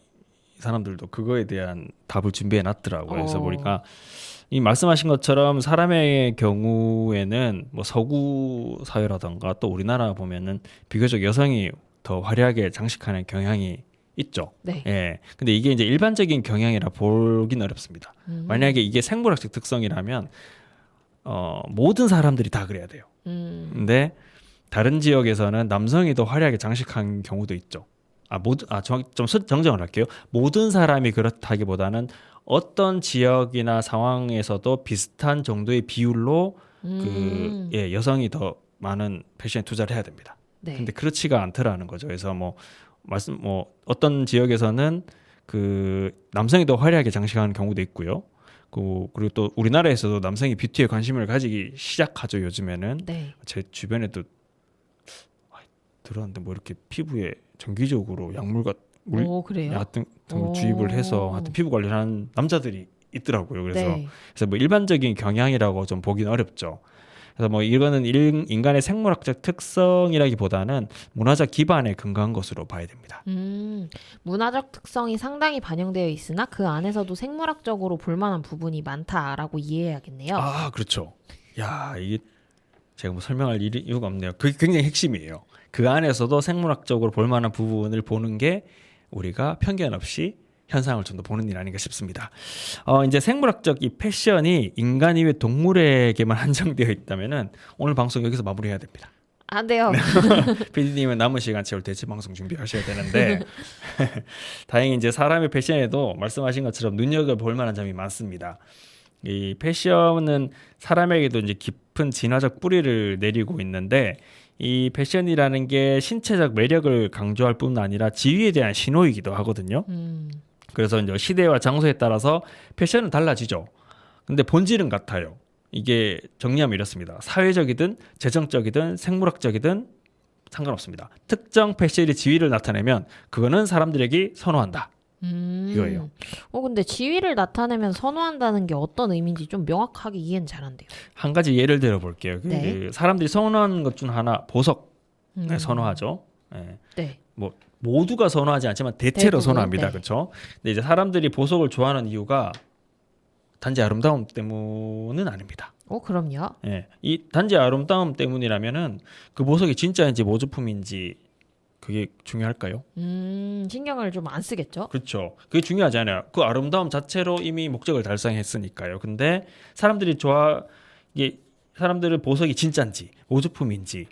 사람들도 그거에 대한 답을 준비해 놨더라고요. 그래서 보니까 이 말씀하신 것처럼 사람의 경우에는 뭐 서구 사회라던가 또 우리나라 보면은 비교적 여성이 더 화려하게 장식하는 경향이 있죠. 네. 예. 근데 이게 이제 일반적인 경향이라 보긴 어렵습니다. 만약에 이게 생물학적 특성이라면 모든 사람들이 다 그래야 돼요. 근데 다른 지역에서는 남성이 더 화려하게 장식한 경우도 있죠. 정정을 할게요. 모든 사람이 그렇다기보다는 어떤 지역이나 상황에서도 비슷한 정도의 비율로 여성이 더 많은 패션에 투자를 해야 됩니다. 네. 근데 그렇지가 않더라는 거죠. 그래서 어떤 지역에서는 그 남성이 더 화려하게 장식하는 경우도 있고요. 그리고 또 우리나라에서도 남성이 뷰티에 관심을 가지기 시작하죠. 요즘에는 네. 제 주변에도 들었는데 뭐 이렇게 피부에 정기적으로 약물과 오, 그래요? 같은 걸 주입을 해서 하여튼 피부 관리하는 남자들이 있더라고요. 그래서 네. 뭐 일반적인 경향이라고 좀 보긴 어렵죠. 그래서 뭐 이거는 인간의 생물학적 특성이라기보다는 문화적 기반에 근거한 것으로 봐야 됩니다. 문화적 특성이 상당히 반영되어 있으나 그 안에서도 생물학적으로 볼만한 부분이 많다라고 이해해야겠네요. 아, 그렇죠. 야, 이게 제가 뭐 설명할 이유가 없네요. 그게 굉장히 핵심이에요. 그 안에서도 생물학적으로 볼만한 부분을 보는 게 우리가 편견 없이 현상을 좀 더 보는 일 아닌가 싶습니다. 이제 생물학적 이 패션이 인간 이외 동물에게만 한정되어 있다면은 오늘 방송 여기서 마무리해야 됩니다. 안 돼요. PD님은 남은 시간 채울 대체 방송 준비하셔야 되는데 다행히 이제 사람의 패션에도 말씀하신 것처럼 눈여겨볼 만한 점이 많습니다. 이 패션은 사람에게도 이제 깊은 진화적 뿌리를 내리고 있는데 이 패션이라는 게 신체적 매력을 강조할 뿐 아니라 지위에 대한 신호이기도 하거든요. 그래서 이제 시대와 장소에 따라서 패션은 달라지죠. 근데 본질은 같아요. 이게 정리하면 이렇습니다. 사회적이든 재정적이든 생물학적이든 상관없습니다. 특정 패션의 지위를 나타내면 그거는 사람들에게 선호한다. 이거예요. 근데 지위를 나타내면 선호한다는 게 어떤 의미인지 좀 명확하게 이해는 잘 안 돼요. 한 가지 예를 들어 볼게요. 네. 사람들이 선호하는 것 중 하나 보석 선호하죠. 네. 네. 뭐 모두가 선호하지 않지만 대체로 대부분, 선호합니다. 네. 그렇죠? 근데 이제 사람들이 보석을 좋아하는 이유가 단지 아름다움 때문은 아닙니다. 그럼요. 예. 이 단지 아름다움 때문이라면은 그 보석이 진짜인지 모조품인지 그게 중요할까요? 신경을 좀 안 쓰겠죠? 그렇죠. 그게 중요하지 않아요. 그 아름다움 자체로 이미 목적을 달성했으니까요. 근데 사람들은 보석이 진짜인지 모조품인지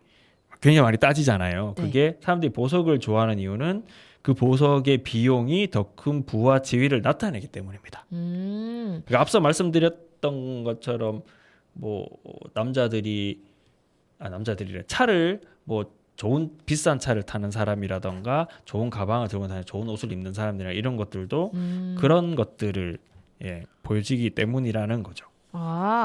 굉장히 많이 따지잖아요. 네. 그게 사람들이 보석을 좋아하는 이유는 그 보석의 비용이 더 큰 부와 지위를 나타내기 때문입니다. 그러니까 앞서 말씀드렸던 것처럼 뭐 남자들이래 차를 뭐 좋은 비싼 차를 타는 사람이라던가 좋은 가방을 들고 다니는 좋은 옷을 입는 사람들이나 이런 것들도 그런 것들을 보여지기 때문이라는 거죠.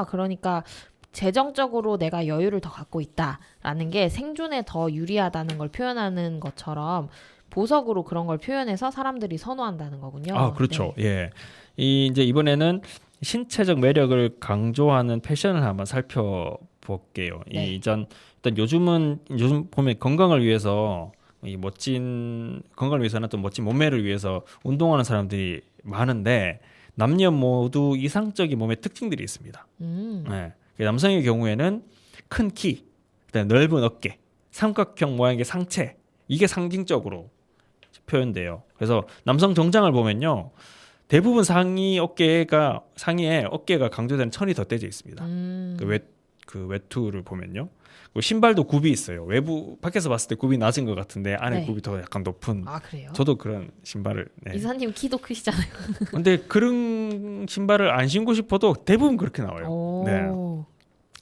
그러니까 재정적으로 내가 여유를 더 갖고 있다라는 게 생존에 더 유리하다는 걸 표현하는 것처럼 보석으로 그런 걸 표현해서 사람들이 선호한다는 거군요. 그렇죠. 네. 예. 이제 이번에는 신체적 매력을 강조하는 패션을 한번 살펴볼게요. 네. 일단 요즘 보면 건강을 위해서는 또 멋진 몸매를 위해서 운동하는 사람들이 많은데 남녀 모두 이상적인 몸의 특징들이 있습니다. 네. 남성의 경우에는 큰 키, 그다음에 넓은 어깨, 삼각형 모양의 상체 이게 상징적으로 표현돼요. 그래서 남성 정장을 보면요. 대부분 상의에 어깨가 강조되는 천이 덧대져 있습니다. 그 외투를 보면요. 그리고 신발도 굽이 있어요. 밖에서 봤을 때 굽이 낮은 것 같은데 안에 네. 굽이 더 약간 높은. 그래요? 저도 그런 신발을. 네. 이사님 키도 크시잖아요. 근데 그런 신발을 안 신고 싶어도 대부분 그렇게 나와요. 네.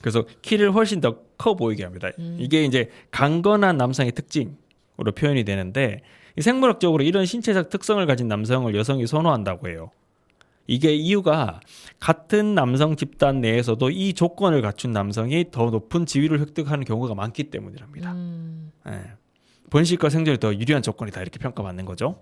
그래서 키를 훨씬 더 커 보이게 합니다. 이게 이제 강건한 남성의 특징으로 표현이 되는데 이 생물학적으로 이런 신체적 특성을 가진 남성을 여성이 선호한다고 해요. 이게 이유가 같은 남성 집단 내에서도 이 조건을 갖춘 남성이 더 높은 지위를 획득하는 경우가 많기 때문이랍니다. 예. 번식과 생존에 더 유리한 조건이다 이렇게 평가받는 거죠.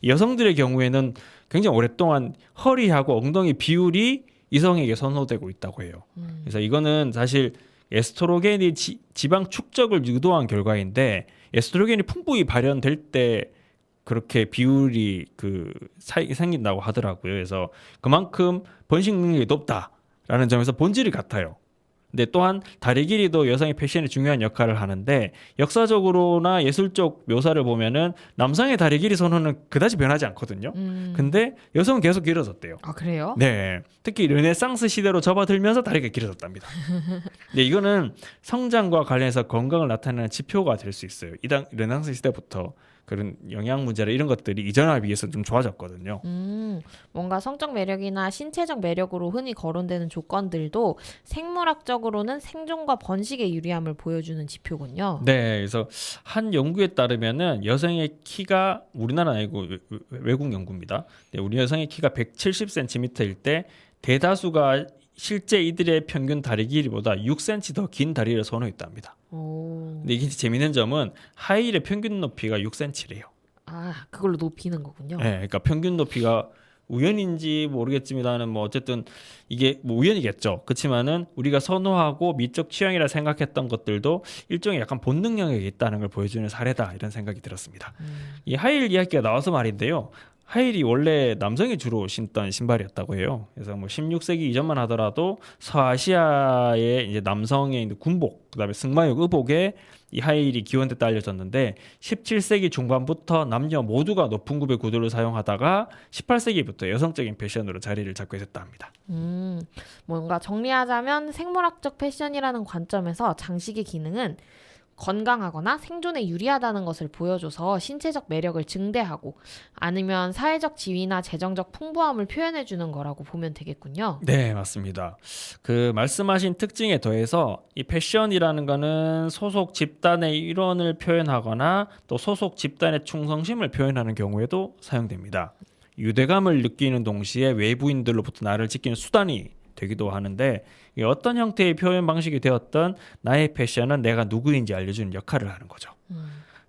여성들의 경우에는 굉장히 오랫동안 허리하고 엉덩이 비율이 이성에게 선호되고 있다고 해요. 그래서 이거는 사실 에스트로겐이 지방 축적을 유도한 결과인데 에스트로겐이 풍부히 발현될 때 그렇게 비율이 생긴다고 하더라고요. 그래서 그만큼 번식 능력이 높다라는 점에서 본질이 같아요. 근데 또한 다리 길이도 여성의 패션에 중요한 역할을 하는데 역사적으로나 예술적 묘사를 보면은 남성의 다리 길이 선호는 그다지 변하지 않거든요. 근데 여성은 계속 길어졌대요. 아, 그래요? 네, 특히 르네상스 시대로 접어들면서 다리가 길어졌답니다. 근데 이거는 성장과 관련해서 건강을 나타내는 지표가 될 수 있어요. 이당 르네상스 시대부터 그런 영양 문제나 이런 것들이 이전에 비해서 좀 좋아졌거든요. 뭔가 성적 매력이나 신체적 매력으로 흔히 거론되는 조건들도 생물학적으로는 생존과 번식의 유리함을 보여주는 지표군요. 네, 그래서 한 연구에 따르면은 여성의 키가 우리나라 아니고 외국 연구입니다. 네, 우리 여성의 키가 170cm일 때 대다수가 실제 이들의 평균 다리 길이보다 6cm 더 긴 다리를 선호했답니다. 근데 이게 재미있는 점은 하이힐의 평균 높이가 6cm래요. 아, 그걸로 높이는 거군요. 네, 그러니까 평균 높이가 우연인지 모르겠지만은 뭐 어쨌든 이게 뭐 우연이겠죠. 그렇지만은 우리가 선호하고 미적 취향이라 생각했던 것들도 일종의 약간 본능 영역에 있다는 걸 보여주는 사례다 이런 생각이 들었습니다. 이 하이힐 이야기가 나와서 말인데요. 하이힐이 원래 남성이 주로 신던 신발이었다고 해요. 그래서 뭐 16세기 이전만 하더라도 서아시아의 이제 남성의 군복, 그다음에 승마용 의복에 이 하이힐이 기원됐다 알려졌는데 17세기 중반부터 남녀 모두가 높은 굽의 구두를 사용하다가 18세기부터 여성적인 패션으로 자리를 잡게 됐다 합니다. 뭔가 정리하자면 생물학적 패션이라는 관점에서 장식의 기능은 건강하거나 생존에 유리하다는 것을 보여줘서 신체적 매력을 증대하고 아니면 사회적 지위나 재정적 풍부함을 표현해주는 거라고 보면 되겠군요. 네, 맞습니다. 그 말씀하신 특징에 더해서 이 패션이라는 거는 소속 집단의 일원을 표현하거나 또 소속 집단의 충성심을 표현하는 경우에도 사용됩니다. 유대감을 느끼는 동시에 외부인들로부터 나를 지키는 수단이 되기도 하는데 어떤 형태의 표현 방식이 되었던 나의 패션은 내가 누구인지 알려주는 역할을 하는 거죠.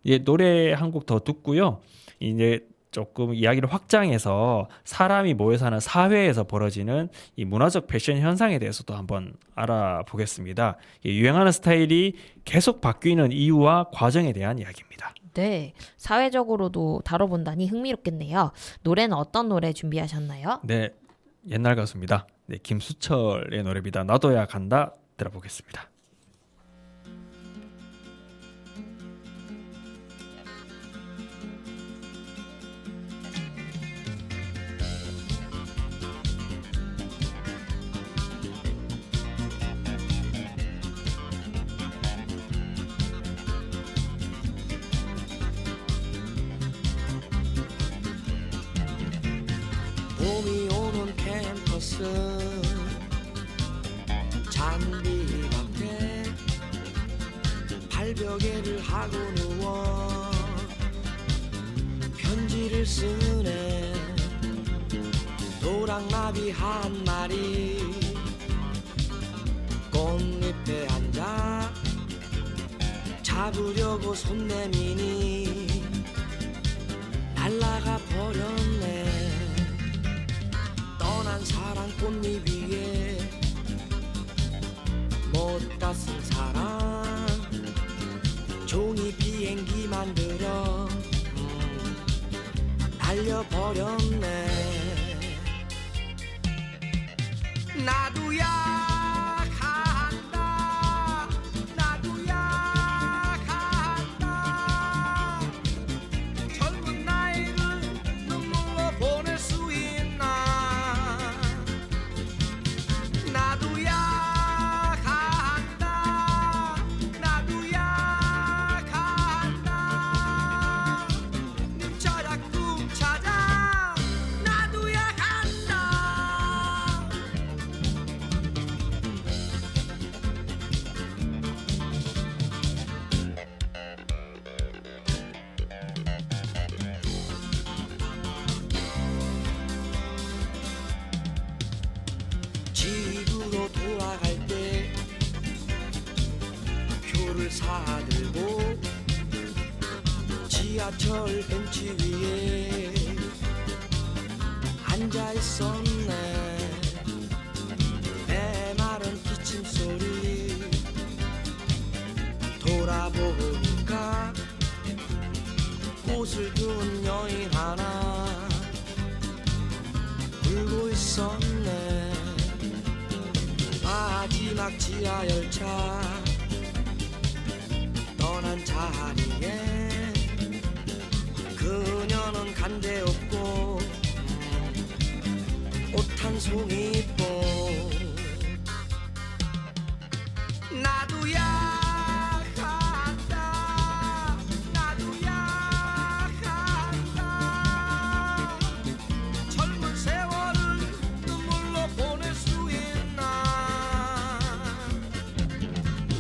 이제 노래 한 곡 더 듣고요. 이제 조금 이야기를 확장해서 사람이 모여 사는 사회에서 벌어지는 이 문화적 패션 현상에 대해서도 한번 알아보겠습니다. 유행하는 스타일이 계속 바뀌는 이유와 과정에 대한 이야기입니다. 네, 사회적으로도 다뤄본다니 흥미롭겠네요. 노래는 어떤 노래 준비하셨나요? 네, 옛날 가수입니다. 네, 김수철의 노래입니다. 놔둬야 간다 들어보겠습니다. 봄이 오는 캠퍼스 잔디밭에 발베개를 하고 누워 편지를 쓰네. 노랑나비 한 마리 꽃잎에 앉아 잡으려고 손 내미니 날아가 버렸네. 떠난 사랑 꽃잎 위에 못다 쓴 사랑 종이 비행기 만들어 날려버렸네. 나도야 간다. 나도야 간다. 젊은 나이를 눈물로 보낼 수 있나. 나도야 간다. 나도야 간다. 눈자락 꿈 찾아 나도야 간다. 집으로 돌아갈 때 표를 사들고 지하철 벤치 위에 앉아 있었네. 메마른 기침 소리 돌아보니까 꽃을 든 여인 하나 울고 있었네. 마지막 지하 열차 떠난 자리에 그녀는 간데 없고 옷 한 송이뿐. 나도 약한다 나도 약한다. 젊은 세월을 눈물로 보낼 수 있나.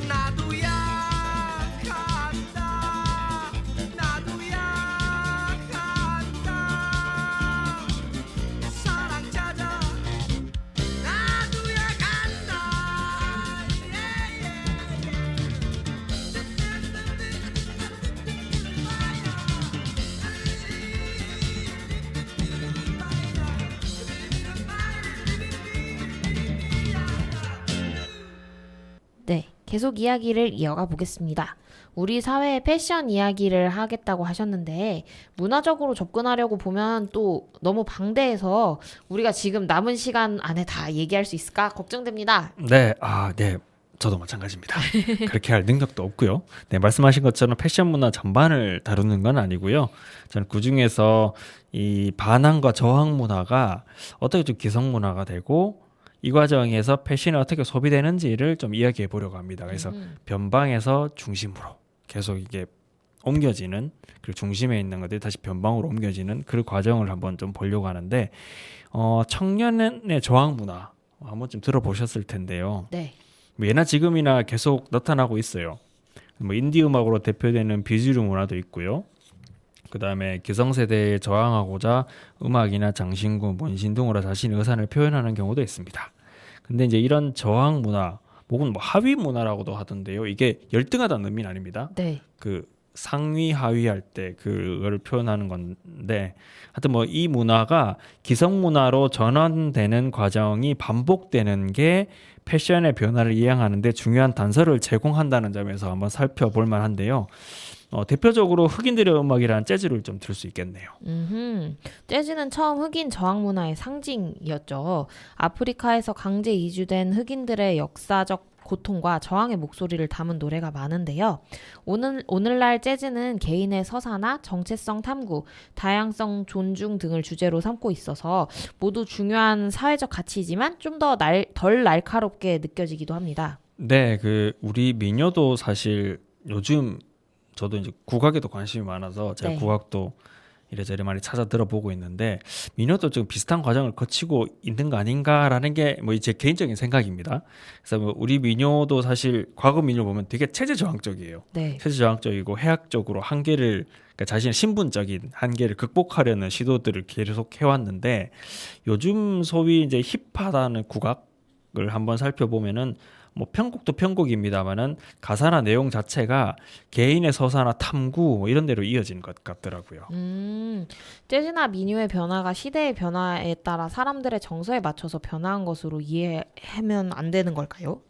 나도 약한다 나도 약한다. 사랑 찾아 나도 약한다. 네, 계속 이야기를 이어가 보겠습니다. 우리 사회의 패션 이야기를 하겠다고 하셨는데 문화적으로 접근하려고 보면 또 너무 방대해서 우리가 지금 남은 시간 안에 다 얘기할 수 있을까 걱정됩니다. 네, 네. 저도 마찬가지입니다. 그렇게 할 능력도 없고요. 네, 말씀하신 것처럼 패션 문화 전반을 다루는 건 아니고요. 저는 그 중에서 이 반항과 저항 문화가 어떻게 좀 기성 문화가 되고 이 과정에서 패션이 어떻게 소비되는지를 좀 이야기해 보려고 합니다. 그래서 변방에서 중심으로 계속 이게 옮겨지는, 그리고 중심에 있는 것들이 다시 변방으로 옮겨지는 그 과정을 한번 좀 보려고 하는데, 청년의 저항 문화 한번 좀 들어보셨을 텐데요. 네. 뭐 예나 지금이나 계속 나타나고 있어요. 뭐 인디 음악으로 대표되는 비주류 문화도 있고요. 그 다음에 기성세대에 저항하고자 음악이나 장신구, 문신 등으로 자신의 의사를 표현하는 경우도 있습니다. 근데 이제 이런 저항 문화, 혹은 뭐 하위 문화라고도 하던데요. 이게 열등하다는 의미는 아닙니다. 네. 그 상위 하위 할 때 그거를 표현하는 건데, 하여튼 뭐 이 문화가 기성 문화로 전환되는 과정이 반복되는 게 패션의 변화를 이해하는데 중요한 단서를 제공한다는 점에서 한번 살펴볼 만한데요. 대표적으로 흑인들의 음악이라는 재즈를 좀 들 수 있겠네요. 재즈는 처음 흑인 저항 문화의 상징이었죠. 아프리카에서 강제 이주된 흑인들의 역사적 고통과 저항의 목소리를 담은 노래가 많은데요. 오늘날 재즈는 개인의 서사나 정체성 탐구, 다양성 존중 등을 주제로 삼고 있어서 모두 중요한 사회적 가치이지만 좀 더 덜 날카롭게 느껴지기도 합니다. 네, 그 우리 민요도 사실 요즘 저도 이제 국악에도 관심이 많아서 제가 네. 국악도 이래저래 많이 찾아 들어보고 있는데, 민요도 좀 비슷한 과정을 거치고 있는 거 아닌가라는 게 뭐 제 개인적인 생각입니다. 그래서 뭐 우리 민요도 사실 과거 민요 보면 되게 체제 저항적이에요. 네. 체제 저항적이고 해학적으로 한계를, 그러니까 자신의 신분적인 한계를 극복하려는 시도들을 계속 해왔는데, 요즘 소위 이제 힙하다는 국악을 한번 살펴보면은 뭐 편곡도 편곡입니다만은 가사나 내용 자체가 개인의 서사나 탐구 뭐 이런 데로 이어진 것 같더라고요. 재즈나 민요의 변화가 시대의 변화에 따라 사람들의 정서에 맞춰서 변화한 것으로 이해하면 안 되는 걸까요?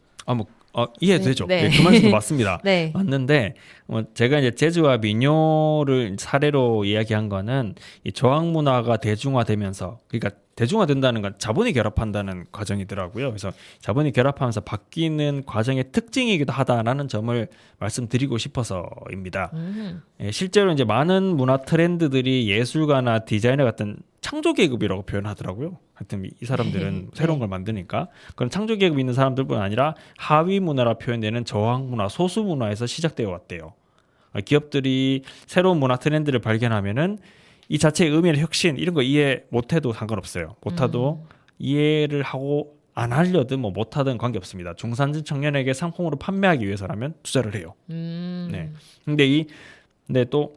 이해되죠. 네. 네, 그 말씀도 맞습니다. 네. 맞는데 제가 이제 재즈와 민요를 사례로 이야기한 거는 이 저항 문화가 대중화되면서, 그러니까 대중화된다는 건 자본이 결합한다는 과정이더라고요. 그래서 자본이 결합하면서 바뀌는 과정의 특징이기도 하다라는 점을 말씀드리고 싶어서입니다. 실제로 이제 많은 문화 트렌드들이 예술가나 디자이너 같은 창조 계급이라고 표현하더라고요. 하여튼 이 사람들은 네. 새로운 걸 만드니까. 그런 창조 계급 있는 사람들뿐 아니라 하위 문화라 표현되는 저항 문화, 소수 문화에서 시작되어 왔대요. 기업들이 새로운 문화 트렌드를 발견하면은 이 자체의 의미나 혁신 이런 거 이해 못해도 상관없어요. 못하도 이해를 하고 안 하려든 뭐 못하든 관계없습니다. 중산층 청년에게 상품으로 판매하기 위해서라면 투자를 해요. 네. 근데 또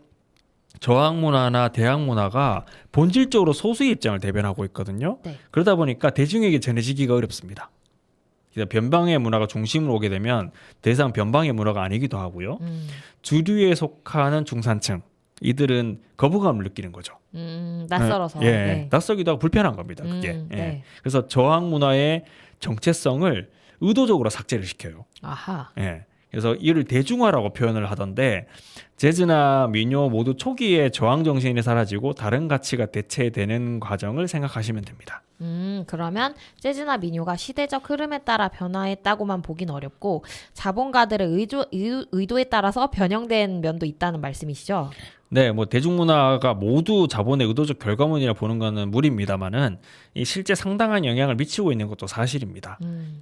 저항 문화나 대항 문화가 본질적으로 소수의 입장을 대변하고 있거든요. 네. 그러다 보니까 대중에게 전해지기가 어렵습니다. 그래서 변방의 문화가 중심으로 오게 되면 더 이상 변방의 문화가 아니기도 하고요. 주류에 속하는 중산층 이들은 거부감을 느끼는 거죠. 낯설어서. 예, 네. 낯설기도 하고 불편한 겁니다. 그게. 예. 네. 그래서 저항 문화의 정체성을 의도적으로 삭제를 시켜요. 아하. 예. 그래서 이를 대중화라고 표현을 하던데 재즈나 민요 모두 초기에 저항 정신이 사라지고 다른 가치가 대체되는 과정을 생각하시면 됩니다. 그러면 재즈나 민요가 시대적 흐름에 따라 변화했다고만 보긴 어렵고 자본가들의 의도에 따라서 변형된 면도 있다는 말씀이시죠? 네, 뭐 대중문화가 모두 자본의 의도적 결과물이라 보는 것은 무리입니다만은 이 실제 상당한 영향을 미치고 있는 것도 사실입니다.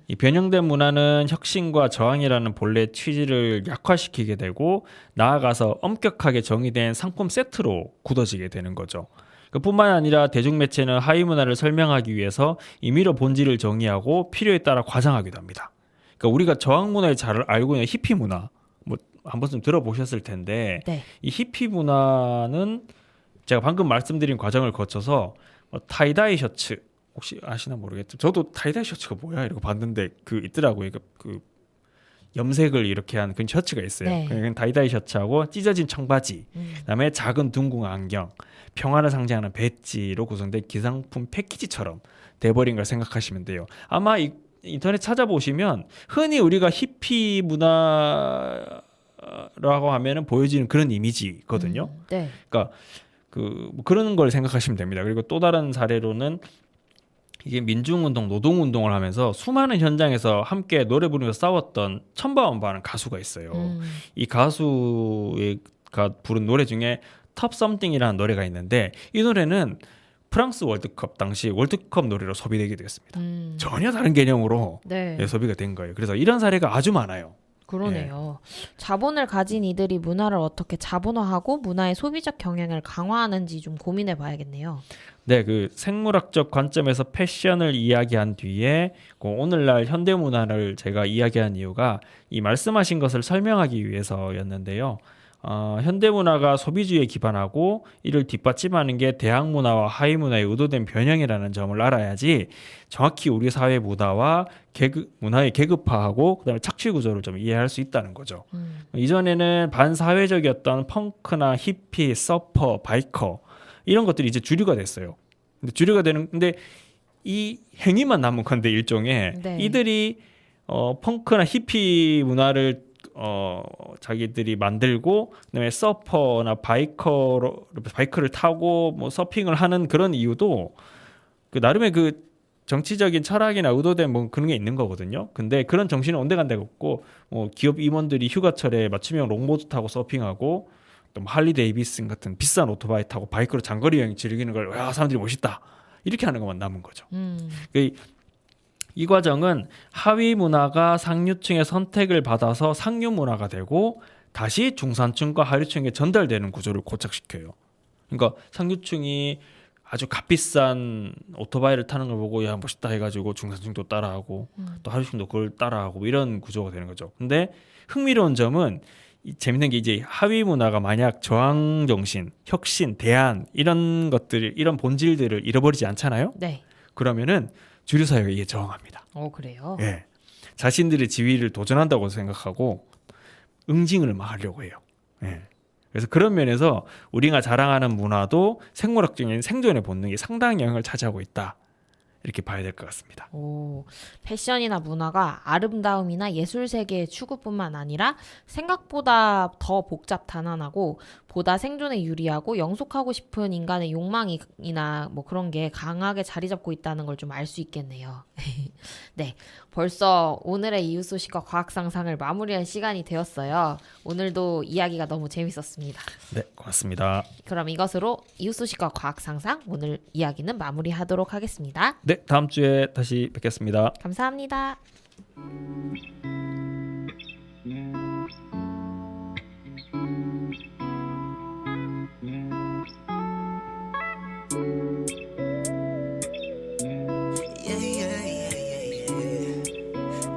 이 변형된 문화는 혁신과 저항이라는 본래 취지를 약화시키게 되고 나아가서 엄격하게 정의된 상품 세트로 굳어지게 되는 거죠. 그뿐만 아니라 대중매체는 하위 문화를 설명하기 위해서 임의로 본질을 정의하고 필요에 따라 과장하기도 합니다. 그러니까 우리가 저항 문화에 잘 알고 있는 히피 문화, 뭐 한 번쯤 들어보셨을 텐데 네. 이 히피 문화는 제가 방금 말씀드린 과정을 거쳐서 타이다이 셔츠 혹시 아시나 모르겠죠. 저도 타이다이 셔츠가 뭐야 이러고 봤는데 그 있더라고요. 그 염색을 이렇게 한 그런 셔츠가 있어요. 네. 그냥 다이다이 셔츠하고 찢어진 청바지, 그다음에 작은 둥근 안경, 평화를 상징하는 배지로 구성된 기상품 패키지처럼 돼버린 걸 생각하시면 돼요. 아마 인터넷 찾아보시면 흔히 우리가 히피 문화라고 하면은 보여지는 그런 이미지거든요. 네. 그러니까 뭐 그런 걸 생각하시면 됩니다. 그리고 또 다른 사례로는 이게 민중운동, 노동운동을 하면서 수많은 현장에서 함께 노래 부르면서 싸웠던 천바원바라는 가수가 있어요. 이 가수가 부른 노래 중에 Top Something이라는 노래가 있는데 이 노래는 프랑스 월드컵 당시 월드컵 노래로 소비되게 되었습니다. 전혀 다른 개념으로 네. 소비가 된 거예요. 그래서 이런 사례가 아주 많아요. 그러네요. 자본을 가진 이들이 문화를 어떻게 자본화하고 문화의 소비적 경향을 강화하는지 좀 고민해 봐야겠네요. 네, 그 생물학적 관점에서 패션을 이야기한 뒤에 그 오늘날 현대 문화를 제가 이야기한 이유가 이 말씀하신 것을 설명하기 위해서였는데요. 현대 문화가 소비주의에 기반하고 이를 뒷받침하는 게 대학 문화와 하위 문화의 의도된 변형이라는 점을 알아야지 정확히 우리 사회 문화와 문화의 계급화하고 그다음에 착취 구조를 좀 이해할 수 있다는 거죠. 이전에는 반사회적이었던 펑크나 히피, 서퍼, 바이커 이런 것들이 이제 주류가 됐어요. 근데 주류가 되는데 이 행위만 남은 건데 일종의 네. 이들이 펑크나 히피 문화를 자기들이 만들고 그다음에 서퍼나 바이크를 타고 뭐 서핑을 하는 그런 이유도 그 나름의 그 정치적인 철학이나 의도된 뭐 그런 게 있는 거거든요. 근데 그런 정신은 온데간데 없고 기업 임원들이 휴가철에 맞춤형 롱보드 타고 서핑하고 또 할리 데이비슨 같은 비싼 오토바이 타고 바이크로 장거리 여행 즐기는 걸 와 사람들이 멋있다 이렇게 하는 것만 남은 거죠. 이 과정은 하위 문화가 상류층의 선택을 받아서 상류 문화가 되고 다시 중산층과 하류층에 전달되는 구조를 고착시켜요. 그러니까 상류층이 아주 값비싼 오토바이를 타는 걸 보고 야 멋있다 해가지고 중산층도 따라하고 또 하류층도 그걸 따라하고 이런 구조가 되는 거죠. 근데 흥미로운 점은 재밌는 게 이제 하위 문화가 만약 저항 정신, 혁신, 대안 이런 것들 이런 본질들을 잃어버리지 않잖아요. 네. 그러면은 주류 사회가 이에 저항합니다. 그래요? 예. 자신들의 지위를 도전한다고 생각하고 응징을 막 하려고 해요. 예. 그래서 그런 면에서 우리가 자랑하는 문화도 생물학적인 생존의 본능이 상당한 영향을 차지하고 있다. 이렇게 봐야 될 것 같습니다. 패션이나 문화가 아름다움이나 예술 세계의 추구뿐만 아니라 생각보다 더 복잡 단안하고 보다 생존에 유리하고 영속하고 싶은 인간의 욕망이나 뭐 그런 게 강하게 자리 잡고 있다는 걸 좀 알 수 있겠네요. 네, 벌써 오늘의 이웃 소식과 과학 상상을 마무리할 시간이 되었어요. 오늘도 이야기가 너무 재밌었습니다. 네, 고맙습니다. 그럼 이것으로 이웃 소식과 과학 상상 오늘 이야기는 마무리하도록 하겠습니다. 네, 다음 주에 다시 뵙겠습니다. 감사합니다.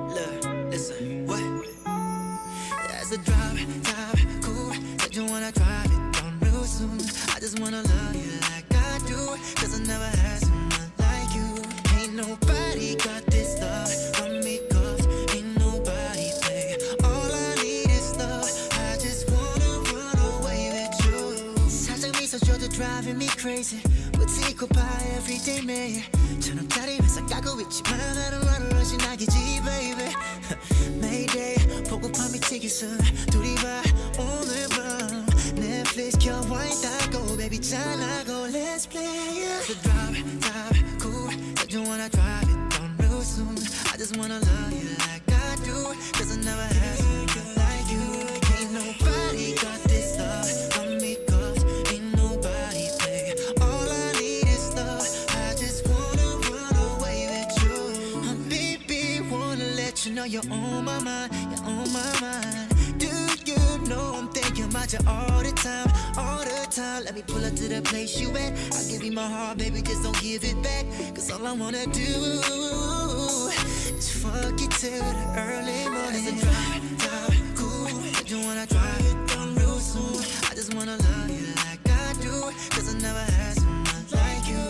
Look, listen, what? As a drive, cool. Said you wanna drive it down real soon. I just wanna love you like I do. 'Cause I never had someone like you. Ain't nobody got this love from me, 'cause driving me crazy. 웃고 봐 everyday 매일 저녁짜리 회사 가고 있지만 나는 하루하루 나기지 baby. Mayday 보고파 미치겠어. 둘이 봐 오늘 밤 Netflix 켜 와인 닦고 baby 짠하고 let's play it. So drop top cool don't you wanna drive it down real soon. I just wanna love you like I do cause I never had someone like you. Ain't nobody got this love on me cause ain't nobody play. All I need is love. I just wanna run away with you. Baby wanna let you know you're on my mind. You're on my mind. Do you know I'm thinking about you all the time, all the time. Let me pull up to the place you at. I'll give you my heart, baby, just don't give it back. Cause all I wanna do is fuck you till the early morning. As I drive, drive, cool. Don't you wanna drive it down real soon? I just wanna love you like I do. Cause I never had someone like you.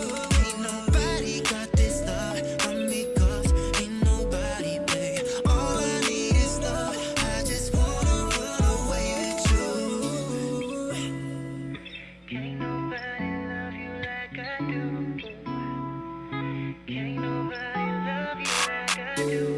Ain't nobody got this love on me cause ain't nobody play. All I need is love. I just wanna run away with you. Can't nobody love you like I do. Can't nobody love you like I do.